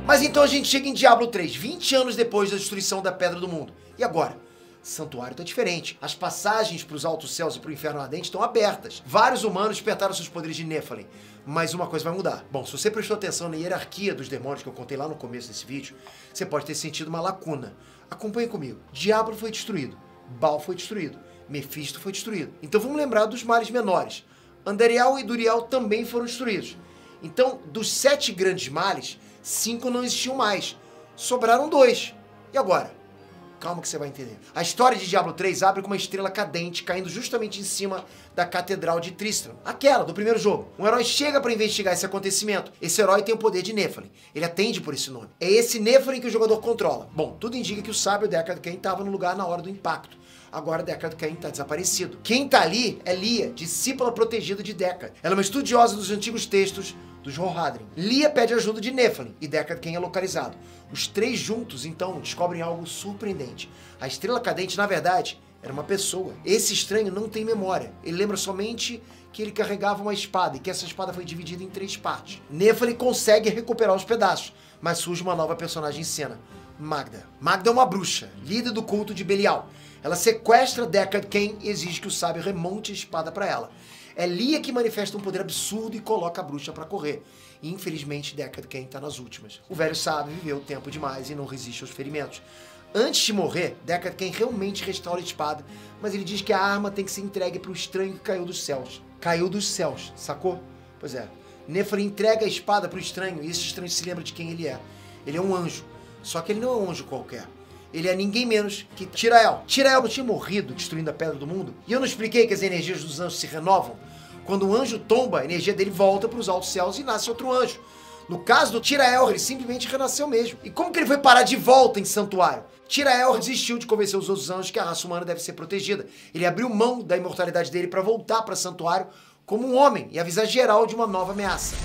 Mas então a gente chega em Diablo 3, 20 anos depois da destruição da Pedra do Mundo. E agora? Santuário tá diferente. As passagens para os altos céus e para o inferno ardente estão abertas. Vários humanos despertaram seus poderes de Nephilim. Mas uma coisa vai mudar. Bom, se você prestou atenção na hierarquia dos demônios que eu contei lá no começo desse vídeo, você pode ter sentido uma lacuna. Acompanhe comigo. Diablo foi destruído. Baal foi destruído. Mefisto foi destruído. Então vamos lembrar dos males menores. Andariel e Duriel também foram destruídos. Então, dos 7 grandes males, 5 não existiam mais. Sobraram 2. E agora? Calma que você vai entender. A história de Diablo 3 abre com uma estrela cadente caindo justamente em cima da Catedral de Tristram. Aquela, do primeiro jogo. Um herói chega para investigar esse acontecimento. Esse herói tem o poder de Nephilim. Ele atende por esse nome. É esse Nephilim que o jogador controla. Bom, tudo indica que o sábio Deckard Cain estava no lugar na hora do impacto. Agora Deckard Cain está desaparecido. Quem está ali é Lia, discípula protegida de Deckard. Ela é uma estudiosa dos antigos textos dos Rohirrim. Lia pede ajuda de Nephilim e Deckard Cain é localizado. Os 3 juntos, então, descobrem algo surpreendente. A estrela cadente, na verdade, era uma pessoa. Esse estranho não tem memória. Ele lembra somente que ele carregava uma espada e que essa espada foi dividida em 3 partes. Nephilim consegue recuperar os pedaços, mas surge uma nova personagem em cena. Magda. Magda é uma bruxa, líder do culto de Belial. Ela sequestra Deckard Cain e exige que o sábio remonte a espada para ela. É Lia que manifesta um poder absurdo e coloca a bruxa para correr. E infelizmente Deckard Cain está nas últimas. O velho sábio viveu tempo demais e não resiste aos ferimentos. Antes de morrer, Deckard Cain realmente restaura a espada, mas ele diz que a arma tem que ser entregue para o estranho que caiu dos céus. Caiu dos céus, sacou? Pois é. Nephilim entrega a espada para o estranho e esse estranho se lembra de quem ele é. Ele é um anjo. Só que ele não é um anjo qualquer. Ele é ninguém menos que Tirael. Tirael não tinha morrido destruindo a Pedra do Mundo? E eu não expliquei que as energias dos anjos se renovam? Quando um anjo tomba, a energia dele volta para os altos céus e nasce outro anjo. No caso do Tirael, ele simplesmente renasceu mesmo. E como que ele foi parar de volta em Santuário? Tirael desistiu de convencer os outros anjos que a raça humana deve ser protegida. Ele abriu mão da imortalidade dele para voltar para Santuário como um homem e avisar geral de uma nova ameaça.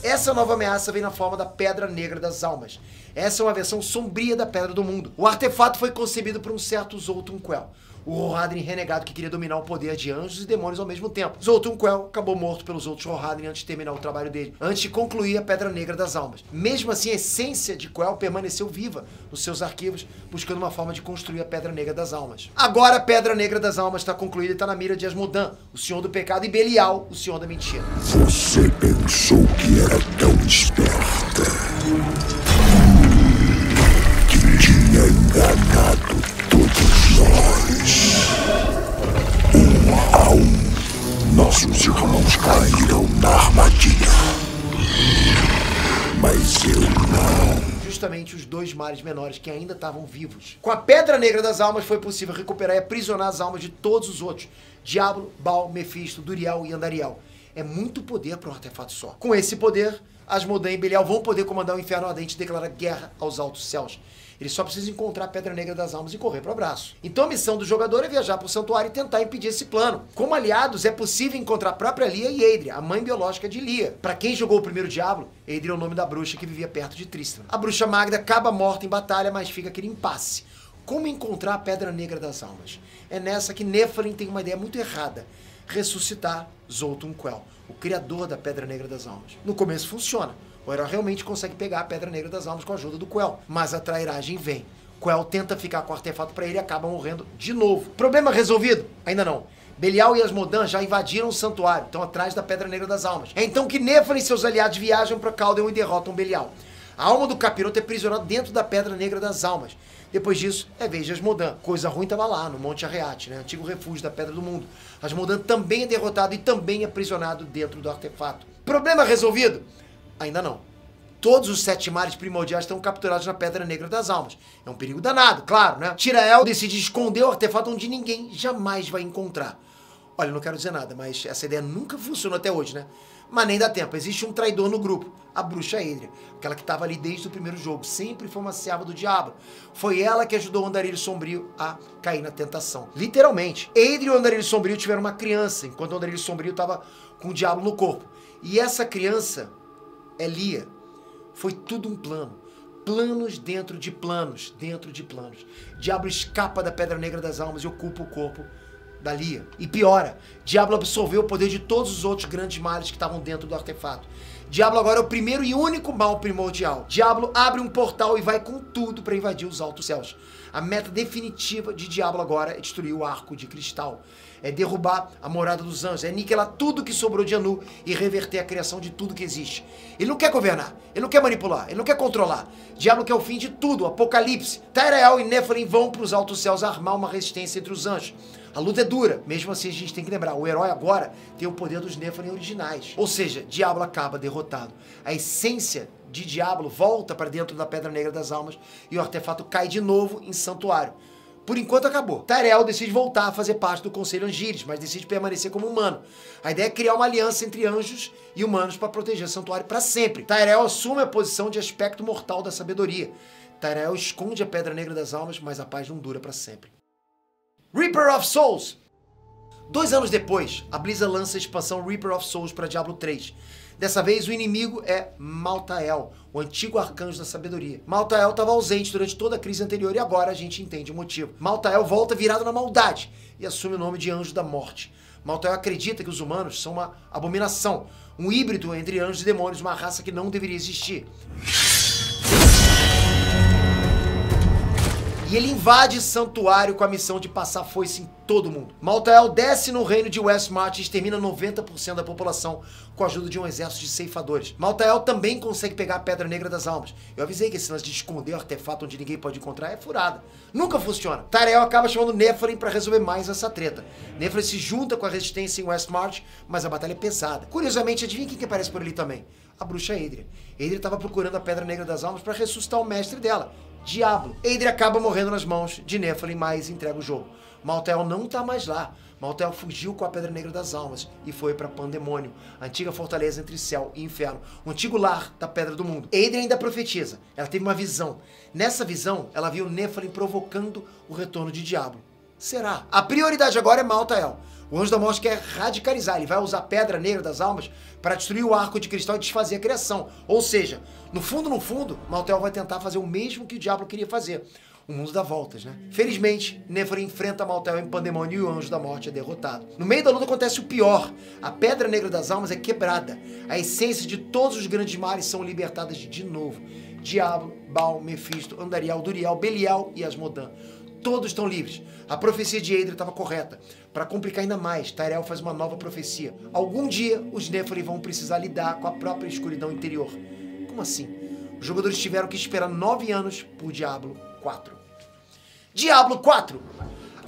Essa nova ameaça vem na forma da Pedra Negra das Almas. Essa é uma versão sombria da Pedra do Mundo. O artefato foi concebido por um certo Zoltun Kuel, o Rohirrim renegado que queria dominar o poder de anjos e demônios ao mesmo tempo. Zoltun Kuel acabou morto pelos outros Rohirrim antes de terminar o trabalho dele, antes de concluir a Pedra Negra das Almas. Mesmo assim, a essência de Kuel permaneceu viva nos seus arquivos, buscando uma forma de construir a Pedra Negra das Almas. Agora a Pedra Negra das Almas está concluída e está na mira de Asmodan, o Senhor do Pecado, e Belial, o Senhor da Mentira. Você pensou que era tão esperta, que tinha enganado todos nós. Um a um, nossos irmãos caíram na armadilha. Mas eu não. Justamente os 2 males menores que ainda estavam vivos. Com a Pedra Negra das Almas foi possível recuperar e aprisionar as almas de todos os outros. Diablo, Baal, Mefisto, Duriel e Andariel. É muito poder para um artefato só. Com esse poder, Asmodan e Belial vão poder comandar o Inferno Ardente e declarar guerra aos altos céus. Eles só precisam encontrar a Pedra Negra das Almas e correr para o abraço. Então a missão do jogador é viajar para o santuário e tentar impedir esse plano. Como aliados, é possível encontrar a própria Lia e Eidria, a mãe biológica de Lia. Para quem jogou o primeiro Diablo, Eidria é o nome da bruxa que vivia perto de Tristram. A bruxa Magda acaba morta em batalha, mas fica aquele impasse. Como encontrar a Pedra Negra das Almas? É nessa que Nephilim tem uma ideia muito errada. Ressuscitar Zoltun Kuel, o criador da Pedra Negra das Almas. No começo funciona. O herói realmente consegue pegar a Pedra Negra das Almas com a ajuda do Kuel. Mas a trairagem vem. Kuel tenta ficar com o artefato para ele e acaba morrendo de novo. Problema resolvido? Ainda não. Belial e Asmodan já invadiram o santuário, estão atrás da Pedra Negra das Almas. É então que Nephilim e seus aliados viajam para Caldeon e derrotam Belial. A alma do capiroto é prisionada dentro da Pedra Negra das Almas. Depois disso, é vez de Asmodan. Coisa ruim estava lá, no Monte Arreate, né? Antigo refúgio da Pedra do Mundo. Asmodan também é derrotado e também aprisionado dentro do artefato. Problema resolvido? Ainda não. Todos os 7 mares primordiais estão capturados na Pedra Negra das Almas. É um perigo danado, claro, né? Tirael decide esconder o artefato onde ninguém jamais vai encontrar. Olha, eu não quero dizer nada, mas essa ideia nunca funcionou até hoje, né? Mas nem dá tempo. Existe um traidor no grupo, a bruxa Eidria, aquela que estava ali desde o primeiro jogo. Sempre foi uma serva do diabo. Foi ela que ajudou o Andarilho Sombrio a cair na tentação. Literalmente. Eidria e o Andarilho Sombrio tiveram uma criança, enquanto o Andarilho Sombrio estava com o diabo no corpo. E essa criança é Lia. Foi tudo um plano. Planos dentro de planos, dentro de planos. Diablo escapa da Pedra Negra das Almas e ocupa o corpo da Lia. E piora, Diablo absorveu o poder de todos os outros grandes males que estavam dentro do artefato. Diablo agora é o primeiro e único mal primordial. Diablo abre um portal e vai com tudo para invadir os altos céus. A meta definitiva de Diablo agora é destruir o arco de cristal. É derrubar a morada dos anjos, é aniquilar tudo que sobrou de Anu e reverter a criação de tudo que existe. Ele não quer governar, ele não quer manipular, ele não quer controlar. Diablo quer o fim de tudo, o apocalipse. Tairael e Nephilim vão para os altos céus armar uma resistência entre os anjos. A luta é dura, mesmo assim a gente tem que lembrar, o herói agora tem o poder dos Nephilim originais. Ou seja, Diablo acaba derrotado. A essência de Diablo volta para dentro da Pedra Negra das Almas e o artefato cai de novo em Santuário. Por enquanto acabou. Tairael decide voltar a fazer parte do Conselho Angiris, mas decide permanecer como humano. A ideia é criar uma aliança entre anjos e humanos para proteger o Santuário para sempre. Tairael assume a posição de aspecto mortal da sabedoria. Tairael esconde a Pedra Negra das Almas, mas a paz não dura para sempre. Reaper of Souls. 2 anos depois, a Blizzard lança a expansão Reaper of Souls para Diablo 3. Dessa vez o inimigo é Maltael, o antigo arcanjo da sabedoria. Maltael estava ausente durante toda a crise anterior e agora a gente entende o motivo. Maltael volta virado na maldade e assume o nome de Anjo da Morte. Maltael acredita que os humanos são uma abominação, um híbrido entre anjos e demônios, uma raça que não deveria existir. E ele invade Santuário com a missão de passar foice em todo mundo. Maltael desce no reino de Westmarch e extermina 90% da população com a ajuda de um exército de ceifadores. Maltael também consegue pegar a Pedra Negra das Almas. Eu avisei que esse lance de esconder o artefato onde ninguém pode encontrar é furada. Nunca funciona. Tairael acaba chamando Nephilim para resolver mais essa treta. Nephilim se junta com a resistência em Westmarch, mas a batalha é pesada. Curiosamente, adivinha quem que aparece por ali também? A bruxa Adria. Adria estava procurando a Pedra Negra das Almas para ressuscitar o mestre dela, Diablo. Adria acaba morrendo nas mãos de Nephilim, mas entrega o jogo. Maltael não tá mais lá. Maltael fugiu com a Pedra Negra das Almas e foi para Pandemônio, a antiga fortaleza entre céu e inferno, o antigo lar da Pedra do Mundo. Adria ainda profetiza. Ela teve uma visão. Nessa visão, ela viu Nephilim provocando o retorno de Diablo. Será? A prioridade agora é Maltael. O Anjo da Morte quer radicalizar, ele vai usar a Pedra Negra das Almas para destruir o arco de cristal e desfazer a criação. Ou seja, no fundo, Maltael vai tentar fazer o mesmo que o Diablo queria fazer. O mundo dá voltas, né? Felizmente, Nephilim enfrenta Maltael em Pandemônio e o Anjo da Morte é derrotado. No meio da luta acontece o pior. A Pedra Negra das Almas é quebrada. A essência de todos os grandes males são libertadas de novo. Diablo, Baal, Mefisto, Andariel, Duriel, Belial e Asmodan. Todos estão livres. A profecia de Adria estava correta. Para complicar ainda mais, Tairael faz uma nova profecia. Algum dia, os Nephilim vão precisar lidar com a própria escuridão interior. Como assim? Os jogadores tiveram que esperar 9 anos por Diablo 4. Diablo 4!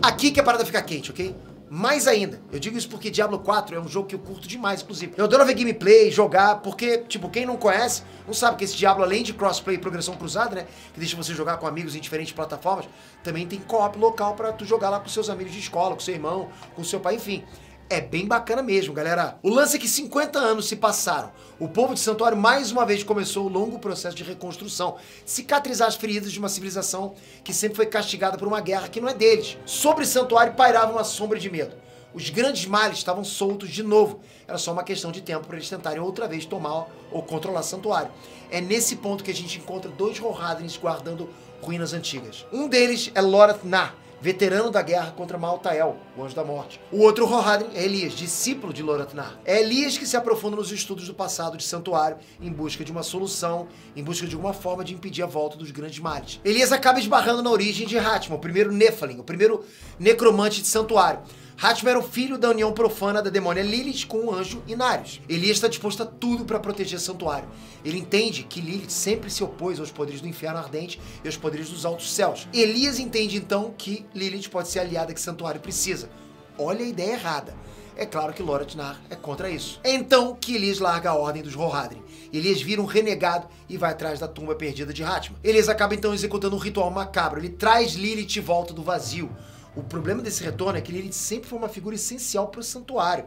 Aqui que a parada fica quente, ok? Mais ainda, eu digo isso porque Diablo 4 é um jogo que eu curto demais, inclusive. Eu adoro ver gameplay, jogar, porque, tipo, quem não conhece, não sabe que esse Diablo, além de crossplay e progressão cruzada, né, que deixa você jogar com amigos em diferentes plataformas, também tem co-op local pra tu jogar lá com seus amigos de escola, com seu irmão, com seu pai, enfim. É bem bacana mesmo, galera. O lance é que 50 anos se passaram. O povo de Santuário mais uma vez começou o longo processo de reconstrução, cicatrizar as feridas de uma civilização que sempre foi castigada por uma guerra que não é deles. Sobre Santuário pairava uma sombra de medo. Os grandes males estavam soltos de novo. Era só uma questão de tempo para eles tentarem outra vez tomar ou controlar Santuário. É nesse ponto que a gente encontra 2 Rohadrins guardando ruínas antigas. Um deles é Lorath Nah, veterano da guerra contra Maltael, o Anjo da Morte. O outro Rohadrin é Elias, discípulo de Lorath Nah. É Elias que se aprofunda nos estudos do passado de Santuário, em busca de uma solução, em busca de alguma forma de impedir a volta dos grandes males. Elias acaba esbarrando na origem de Hatman, o primeiro Nephilim, o primeiro necromante de Santuário. Hatman era o filho da união profana da demônia Lilith com o anjo Inarius. Elias está disposto a tudo para proteger Santuário. Ele entende que Lilith sempre se opôs aos poderes do inferno ardente e aos poderes dos altos céus. Elias entende então que Lilith pode ser a aliada que Santuário precisa. Olha a ideia errada. É claro que Lorath Nah é contra isso. É então que Elias larga a ordem dos Rohadrin. Elias vira um renegado e vai atrás da tumba perdida de Hatman. Elias acaba então executando um ritual macabro. Ele traz Lilith de volta do vazio. O problema desse retorno é que Lilith sempre foi uma figura essencial para o Santuário.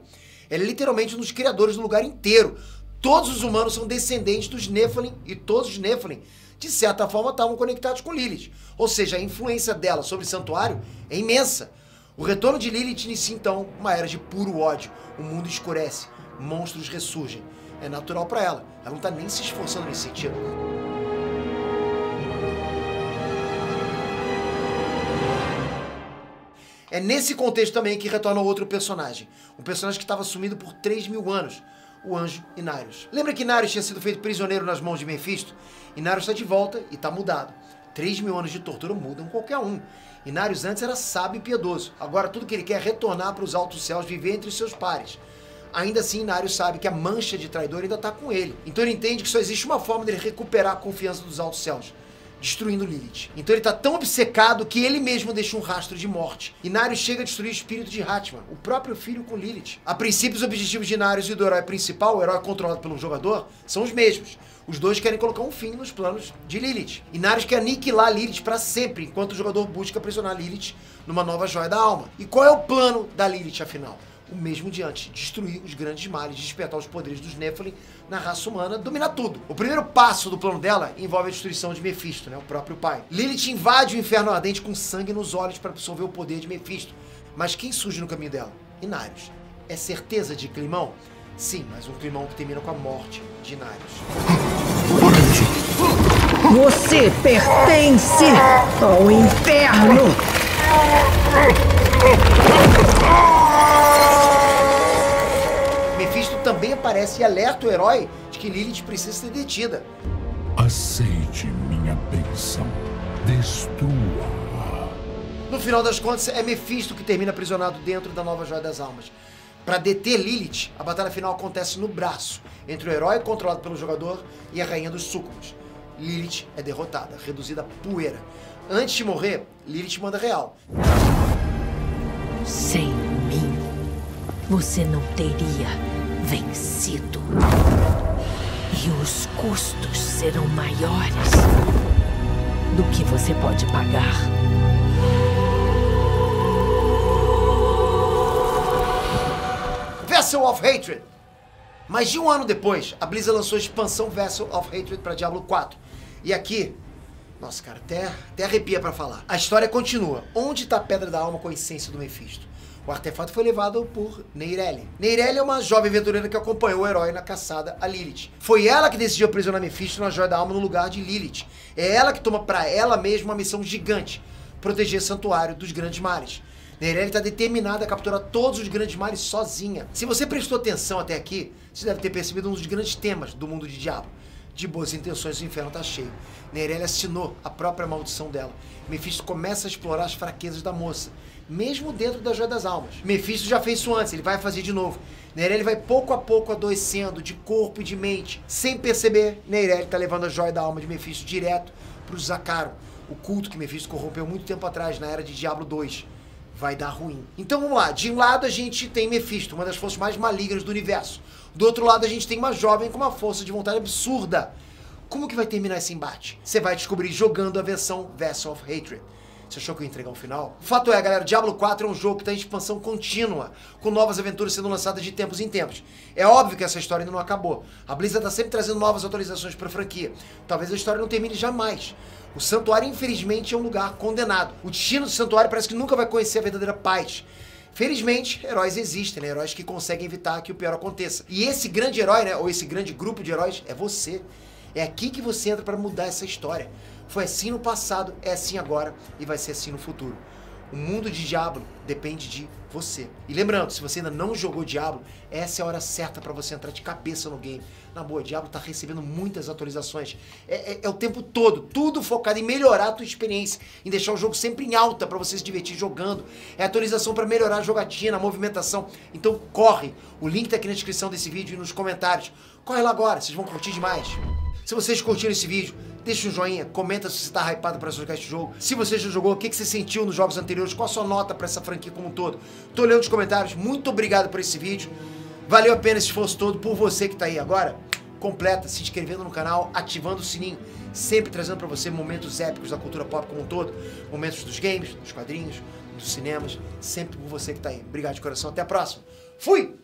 Ela é literalmente um dos criadores do lugar inteiro. Todos os humanos são descendentes dos Nephilim e todos os Nephilim, de certa forma, estavam conectados com Lilith. Ou seja, a influência dela sobre o Santuário é imensa. O retorno de Lilith inicia então uma era de puro ódio. O mundo escurece, monstros ressurgem. É natural para ela. Ela não está nem se esforçando nesse sentido. É nesse contexto também que retorna outro personagem. Um personagem que estava sumido por 3.000 anos. o anjo Inarius. Lembra que Inarius tinha sido feito prisioneiro nas mãos de Mephisto? Inarius está de volta e está mudado. 3.000 anos de tortura mudam qualquer um. Inarius antes era sábio e piedoso. Agora tudo que ele quer é retornar para os altos céus, viver entre seus pares. Ainda assim, Inarius sabe que a mancha de traidor ainda está com ele. Então ele entende que só existe uma forma dele recuperar a confiança dos altos céus: destruindo Lilith. Então ele está tão obcecado que ele mesmo deixa um rastro de morte. Inarius chega a destruir o espírito de Hatman, o próprio filho com Lilith. A princípio, os objetivos de Inarius e do herói principal, o herói controlado pelo jogador, são os mesmos. Os dois querem colocar um fim nos planos de Lilith. Inarius quer aniquilar Lilith para sempre, enquanto o jogador busca aprisionar Lilith numa nova joia da alma. E qual é o plano da Lilith, afinal? O mesmo de antes: destruir os grandes males, despertar os poderes dos Nephilim na raça humana, dominar tudo. O primeiro passo do plano dela envolve a destruição de Mephisto, o próprio pai. Lilith invade o inferno ardente com sangue nos olhos para absorver o poder de Mephisto. Mas quem surge no caminho dela? Inarius. É certeza de climão? Sim, mas um climão que termina com a morte de Inarius. Você pertence ao inferno! Mephisto também aparece e alerta o herói de que Lilith precisa ser detida. Aceite minha bênção. Destrua-a. No final das contas, é Mephisto que termina aprisionado dentro da nova Joia das Almas. Para deter Lilith, a batalha final acontece no braço, entre o herói controlado pelo jogador e a rainha dos súcubos. Lilith é derrotada, reduzida a poeira. Antes de morrer, Lilith manda real: sem mim, você não teria vencido. E os custos serão maiores do que você pode pagar. Vessel of Hatred. Mais de um ano depois, a Blizzard lançou a expansão Vessel of Hatred para Diablo 4. E aqui, nossa, cara, até arrepia pra falar. A história continua. Onde tá a Pedra da Alma com a essência do Mephisto? O artefato foi levado por Neyrelle. Neyrelle é uma jovem aventureira que acompanhou o herói na caçada a Lilith. Foi ela que decidiu aprisionar Mephisto na Joia da Alma no lugar de Lilith. É ela que toma pra ela mesma uma missão gigante: proteger o santuário dos grandes males. Neyrelle está determinada a capturar todos os grandes males sozinha. Se você prestou atenção até aqui, você deve ter percebido um dos grandes temas do mundo de Diablo. De boas intenções, o inferno tá cheio. Neyrelle assinou a própria maldição dela. Mephisto começa a explorar as fraquezas da moça, mesmo dentro da Joia das Almas. Mephisto já fez isso antes, ele vai fazer de novo. Neyrelle vai pouco a pouco adoecendo de corpo e de mente. Sem perceber, Neyrelle tá levando a Joia da Alma de Mephisto direto pro Zakaron, o culto que Mephisto corrompeu muito tempo atrás, na era de Diablo 2. Vai dar ruim. Então vamos lá. De um lado a gente tem Mephisto, uma das forças mais malignas do universo. Do outro lado a gente tem uma jovem com uma força de vontade absurda. Como que vai terminar esse embate? Você vai descobrir jogando a versão Vessel of Hatred. Você achou que eu ia entregar o final? O fato é, galera, Diablo 4 é um jogo que está em expansão contínua, com novas aventuras sendo lançadas de tempos em tempos. É óbvio que essa história ainda não acabou. A Blizzard está sempre trazendo novas atualizações para a franquia. Talvez a história não termine jamais. O santuário, infelizmente, é um lugar condenado. O destino do santuário parece que nunca vai conhecer a verdadeira paz. Felizmente, heróis existem, Heróis que conseguem evitar que o pior aconteça. E esse grande herói, ou esse grande grupo de heróis, é você. É aqui que você entra para mudar essa história. Foi assim no passado, é assim agora e vai ser assim no futuro. O mundo de Diablo depende de você. E lembrando, se você ainda não jogou Diablo, essa é a hora certa para você entrar de cabeça no game. Na boa, Diablo tá recebendo muitas atualizações. É o tempo todo, tudo focado em melhorar a tua experiência, em deixar o jogo sempre em alta para você se divertir jogando. É atualização para melhorar a jogatina, a movimentação. Então corre, o link tá aqui na descrição desse vídeo e nos comentários. Corre lá agora, vocês vão curtir demais. Se vocês curtiram esse vídeo, deixa um joinha, comenta se você tá hypado para jogar esse jogo. Se você já jogou, o que você sentiu nos jogos anteriores, qual a sua nota para essa franquia como um todo. Tô olhando os comentários, muito obrigado por esse vídeo. Valeu a pena esse esforço todo por você que tá aí agora. Completa, se inscrevendo no canal, ativando o sininho, sempre trazendo para você momentos épicos da cultura pop como um todo. Momentos dos games, dos quadrinhos, dos cinemas, sempre por você que tá aí. Obrigado de coração, até a próxima. Fui!